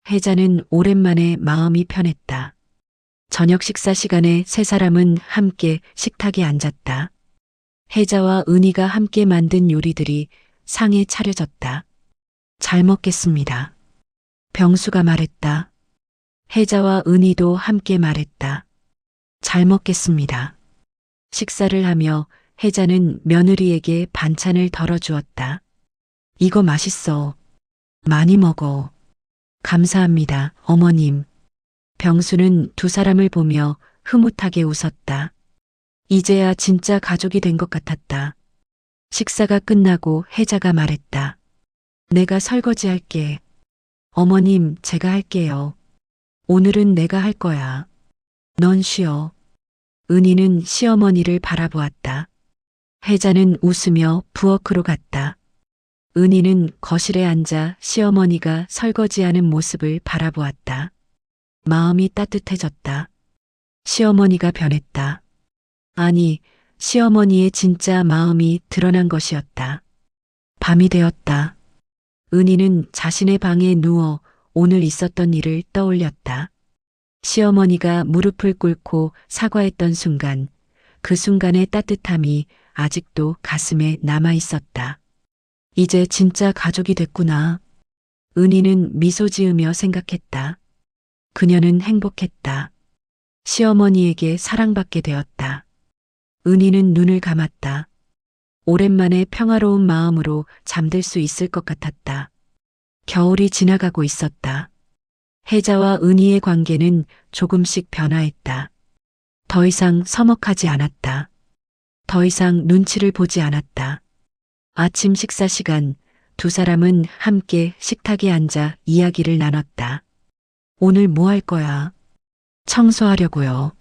혜자는 오랜만에 마음이 편했다. 저녁 식사 시간에 세 사람은 함께 식탁에 앉았다. 혜자와 은희가 함께 만든 요리들이 상에 차려졌다. 잘 먹겠습니다. 병수가 말했다. 혜자와 은희도 함께 말했다. 잘 먹겠습니다. 식사를 하며 혜자는 며느리에게 반찬을 덜어주었다. 이거 맛있어. 많이 먹어. 감사합니다, 어머님. 병수는 두 사람을 보며 흐뭇하게 웃었다. 이제야 진짜 가족이 된 것 같았다. 식사가 끝나고 혜자가 말했다. 내가 설거지 할게. 어머님, 제가 할게요. 오늘은 내가 할 거야. 넌 쉬어. 은희는 시어머니를 바라보았다. 혜자는 웃으며 부엌으로 갔다. 은희는 거실에 앉아 시어머니가 설거지하는 모습을 바라보았다. 마음이 따뜻해졌다. 시어머니가 변했다. 아니, 시어머니의 진짜 마음이 드러난 것이었다. 밤이 되었다. 은희는 자신의 방에 누워 오늘 있었던 일을 떠올렸다. 시어머니가 무릎을 꿇고 사과했던 순간, 그 순간의 따뜻함이 아직도 가슴에 남아 있었다. 이제 진짜 가족이 됐구나. 은희는 미소 지으며 생각했다. 그녀는 행복했다. 시어머니에게 사랑받게 되었다. 은희는 눈을 감았다. 오랜만에 평화로운 마음으로 잠들 수 있을 것 같았다. 겨울이 지나가고 있었다. 혜자와 은희의 관계는 조금씩 변화했다. 더 이상 서먹하지 않았다. 더 이상 눈치를 보지 않았다. 아침 식사 시간, 두 사람은 함께 식탁에 앉아 이야기를 나눴다. 오늘 뭐 할 거야? 청소하려고요.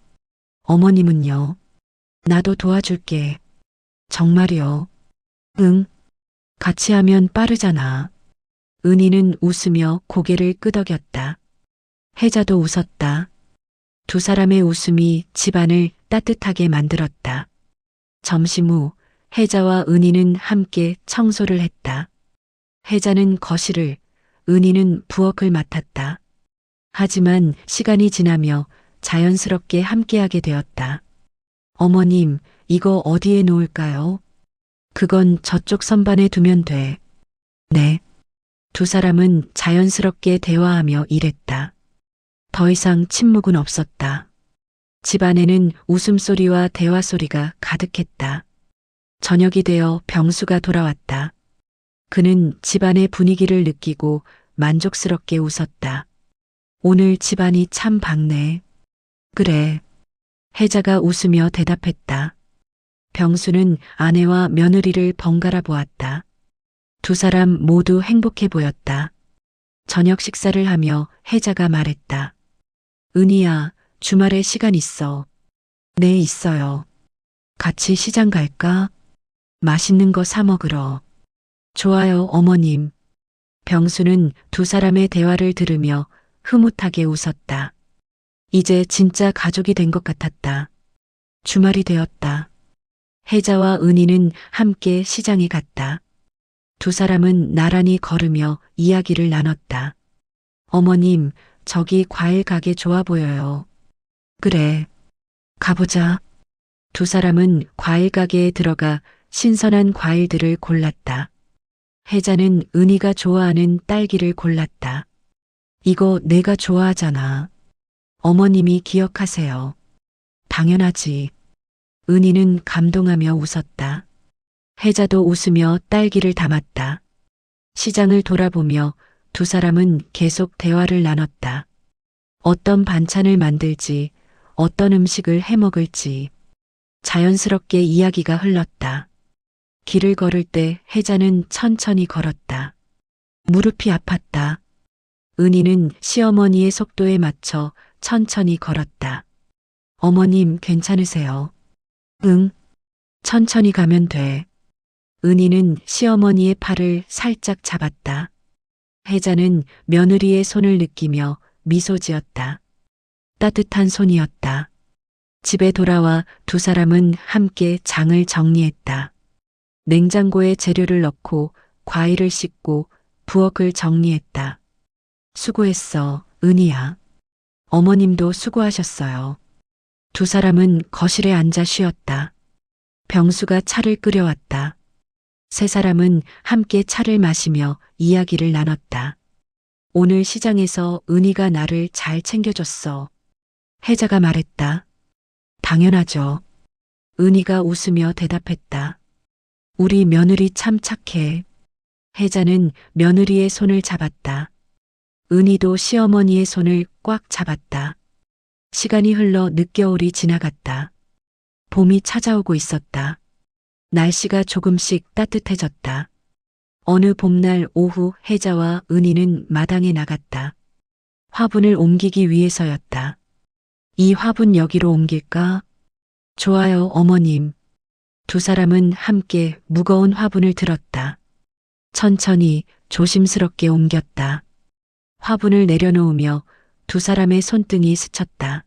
어머님은요? 나도 도와줄게. 정말이요? 응. 같이 하면 빠르잖아. 은희는 웃으며 고개를 끄덕였다. 혜자도 웃었다. 두 사람의 웃음이 집안을 따뜻하게 만들었다. 점심 후 혜자와 은희는 함께 청소를 했다. 혜자는 거실을, 은희는 부엌을 맡았다. 하지만 시간이 지나며 자연스럽게 함께하게 되었다. 어머님, 이거 어디에 놓을까요? 그건 저쪽 선반에 두면 돼. 네. 두 사람은 자연스럽게 대화하며 일했다. 더 이상 침묵은 없었다. 집안에는 웃음소리와 대화소리가 가득했다. 저녁이 되어 병수가 돌아왔다. 그는 집안의 분위기를 느끼고 만족스럽게 웃었다. 오늘 집안이 참 밝네. 그래. 혜자가 웃으며 대답했다. 병수는 아내와 며느리를 번갈아 보았다. 두 사람 모두 행복해 보였다. 저녁 식사를 하며 혜자가 말했다. 은희야, 주말에 시간 있어. 네, 있어요. 같이 시장 갈까? 맛있는 거 사 먹으러. 좋아요, 어머님. 병수는 두 사람의 대화를 들으며 흐뭇하게 웃었다. 이제 진짜 가족이 된 것 같았다. 주말이 되었다. 혜자와 은희는 함께 시장에 갔다. 두 사람은 나란히 걸으며 이야기를 나눴다. 어머님, 저기 과일 가게 좋아 보여요. 그래. 가보자. 두 사람은 과일 가게에 들어가 신선한 과일들을 골랐다. 혜자는 은희가 좋아하는 딸기를 골랐다. 이거 내가 좋아하잖아. 어머님이 기억하세요. 당연하지. 은희는 감동하며 웃었다. 혜자도 웃으며 딸기를 담았다. 시장을 돌아보며 두 사람은 계속 대화를 나눴다. 어떤 반찬을 만들지, 어떤 음식을 해 먹을지. 자연스럽게 이야기가 흘렀다. 길을 걸을 때 혜자는 천천히 걸었다. 무릎이 아팠다. 은희는 시어머니의 속도에 맞춰 천천히 걸었다. 어머님 괜찮으세요? 응. 천천히 가면 돼. 은희는 시어머니의 팔을 살짝 잡았다. 혜자는 며느리의 손을 느끼며 미소 지었다. 따뜻한 손이었다. 집에 돌아와 두 사람은 함께 장을 정리했다. 냉장고에 재료를 넣고 과일을 씻고 부엌을 정리했다. 수고했어, 은희야. 어머님도 수고하셨어요. 두 사람은 거실에 앉아 쉬었다. 병수가 차를 끓여왔다. 세 사람은 함께 차를 마시며 이야기를 나눴다. 오늘 시장에서 은희가 나를 잘 챙겨줬어. 혜자가 말했다. 당연하죠. 은희가 웃으며 대답했다. 우리 며느리 참 착해. 혜자는 며느리의 손을 잡았다. 은희도 시어머니의 손을 꽉 잡았다. 시간이 흘러 늦겨울이 지나갔다. 봄이 찾아오고 있었다. 날씨가 조금씩 따뜻해졌다. 어느 봄날 오후 혜자와 은희는 마당에 나갔다. 화분을 옮기기 위해서였다. 이 화분 여기로 옮길까? 좋아요, 어머님. 두 사람은 함께 무거운 화분을 들었다. 천천히 조심스럽게 옮겼다. 화분을 내려놓으며 두 사람의 손등이 스쳤다.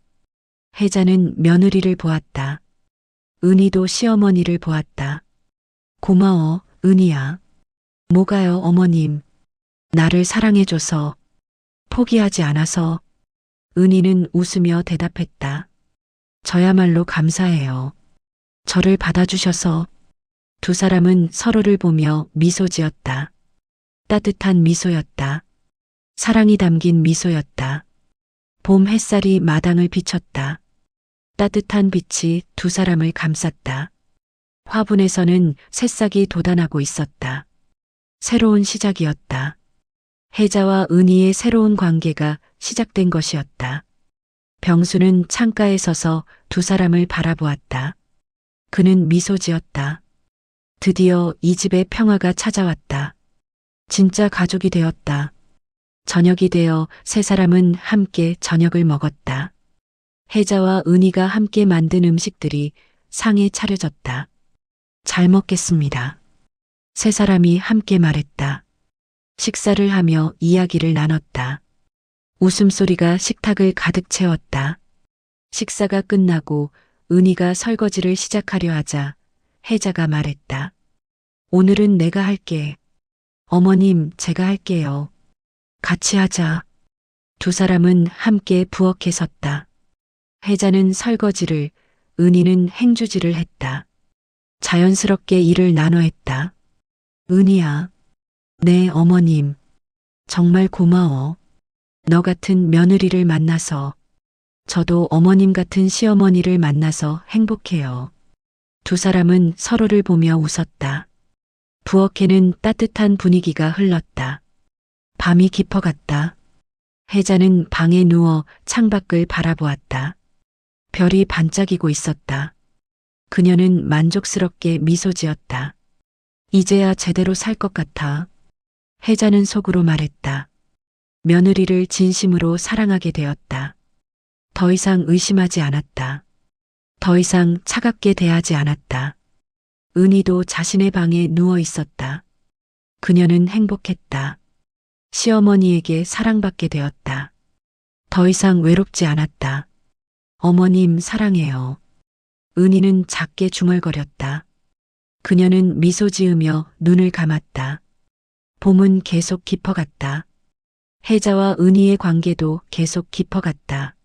혜자는 며느리를 보았다. 은희도 시어머니를 보았다. 고마워, 은희야. 뭐가요, 어머님? 나를 사랑해줘서, 포기하지 않아서. 은희는 웃으며 대답했다. 저야말로 감사해요. 저를 받아주셔서. 두 사람은 서로를 보며 미소 지었다. 따뜻한 미소였다. 사랑이 담긴 미소였다. 봄 햇살이 마당을 비쳤다. 따뜻한 빛이 두 사람을 감쌌다. 화분에서는 새싹이 돋아나고 있었다. 새로운 시작이었다. 혜자와 은희의 새로운 관계가 시작된 것이었다. 병수는 창가에 서서 두 사람을 바라보았다. 그는 미소 지었다. 드디어 이 집에 평화가 찾아왔다. 진짜 가족이 되었다. 저녁이 되어 세 사람은 함께 저녁을 먹었다. 혜자와 은희가 함께 만든 음식들이 상에 차려졌다. 잘 먹겠습니다. 세 사람이 함께 말했다. 식사를 하며 이야기를 나눴다. 웃음소리가 식탁을 가득 채웠다. 식사가 끝나고 은희가 설거지를 시작하려 하자 혜자가 말했다. 오늘은 내가 할게. 어머님, 제가 할게요. 같이 하자. 두 사람은 함께 부엌에 섰다. 혜자는 설거지를, 은희는 행주질을 했다. 자연스럽게 일을 나눠 했다. 은희야, 네 어머님, 정말 고마워. 너 같은 며느리를 만나서, 저도 어머님 같은 시어머니를 만나서 행복해요. 두 사람은 서로를 보며 웃었다. 부엌에는 따뜻한 분위기가 흘렀다. 밤이 깊어갔다. 혜자는 방에 누워 창밖을 바라보았다. 별이 반짝이고 있었다. 그녀는 만족스럽게 미소 지었다. 이제야 제대로 살 것 같아. 혜자는 속으로 말했다. 며느리를 진심으로 사랑하게 되었다. 더 이상 의심하지 않았다. 더 이상 차갑게 대하지 않았다. 은희도 자신의 방에 누워 있었다. 그녀는 행복했다. 시어머니에게 사랑받게 되었다. 더 이상 외롭지 않았다. 어머님 사랑해요. 은희는 작게 중얼거렸다. 그녀는 미소 지으며 눈을 감았다. 봄은 계속 깊어갔다. 혜자와 은희의 관계도 계속 깊어갔다.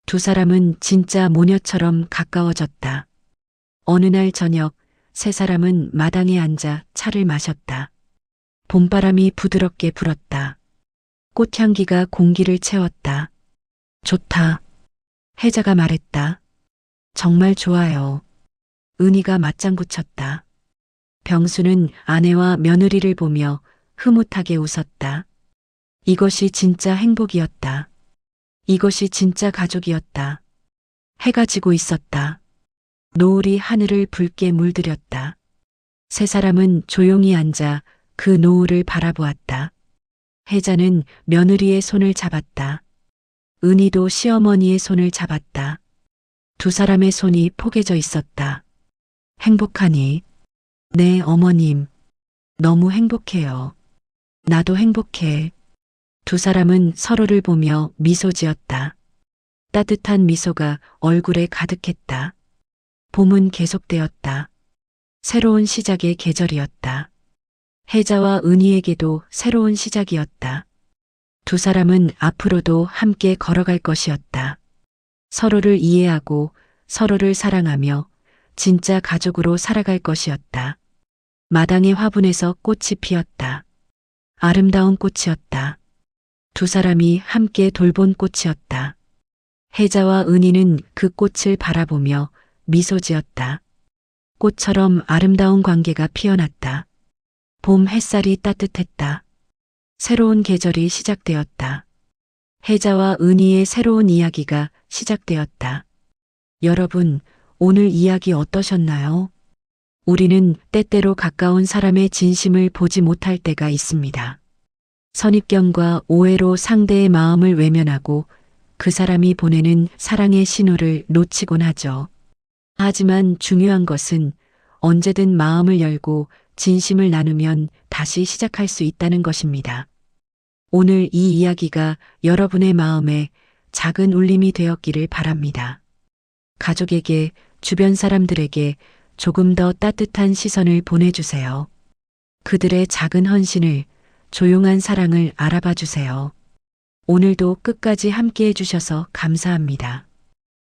두 사람은 진짜 모녀처럼 가까워졌다. 어느 날 저녁, 세 사람은 마당에 앉아 차를 마셨다. 봄바람이 부드럽게 불었다. 꽃향기가 공기를 채웠다. 좋다. 혜자가 말했다. 정말 좋아요. 은희가 맞장구 쳤다. 병수는 아내와 며느리를 보며 흐뭇하게 웃었다. 이것이 진짜 행복이었다. 이것이 진짜 가족이었다. 해가 지고 있었다. 노을이 하늘을 붉게 물들였다. 세 사람은 조용히 앉아 그 노을을 바라보았다. 혜자는 며느리의 손을 잡았다. 은희도 시어머니의 손을 잡았다. 두 사람의 손이 포개져 있었다. 행복하니? 네, 어머님. 너무 행복해요. 나도 행복해. 두 사람은 서로를 보며 미소 지었다. 따뜻한 미소가 얼굴에 가득했다. 봄은 계속되었다. 새로운 시작의 계절이었다. 혜자와 은희에게도 새로운 시작이었다. 두 사람은 앞으로도 함께 걸어갈 것이었다. 서로를 이해하고 서로를 사랑하며 진짜 가족으로 살아갈 것이었다. 마당의 화분에서 꽃이 피었다. 아름다운 꽃이었다. 두 사람이 함께 돌본 꽃이었다. 혜자와 은희는 그 꽃을 바라보며 미소 지었다. 꽃처럼 아름다운 관계가 피어났다. 봄 햇살이 따뜻했다. 새로운 계절이 시작되었다. 혜자와 은희의 새로운 이야기가 시작되었다. 여러분, 오늘 이야기 어떠셨나요? 우리는 때때로 가까운 사람의 진심을 보지 못할 때가 있습니다. 선입견과 오해로 상대의 마음을 외면하고 그 사람이 보내는 사랑의 신호를 놓치곤 하죠. 하지만 중요한 것은 언제든 마음을 열고 진심을 나누면 다시 시작할 수 있다는 것입니다. 오늘 이 이야기가 여러분의 마음에 작은 울림이 되었기를 바랍니다. 가족에게, 주변 사람들에게 조금 더 따뜻한 시선을 보내주세요. 그들의 작은 헌신을, 조용한 사랑을 알아봐 주세요. 오늘도 끝까지 함께 해주셔서 감사합니다.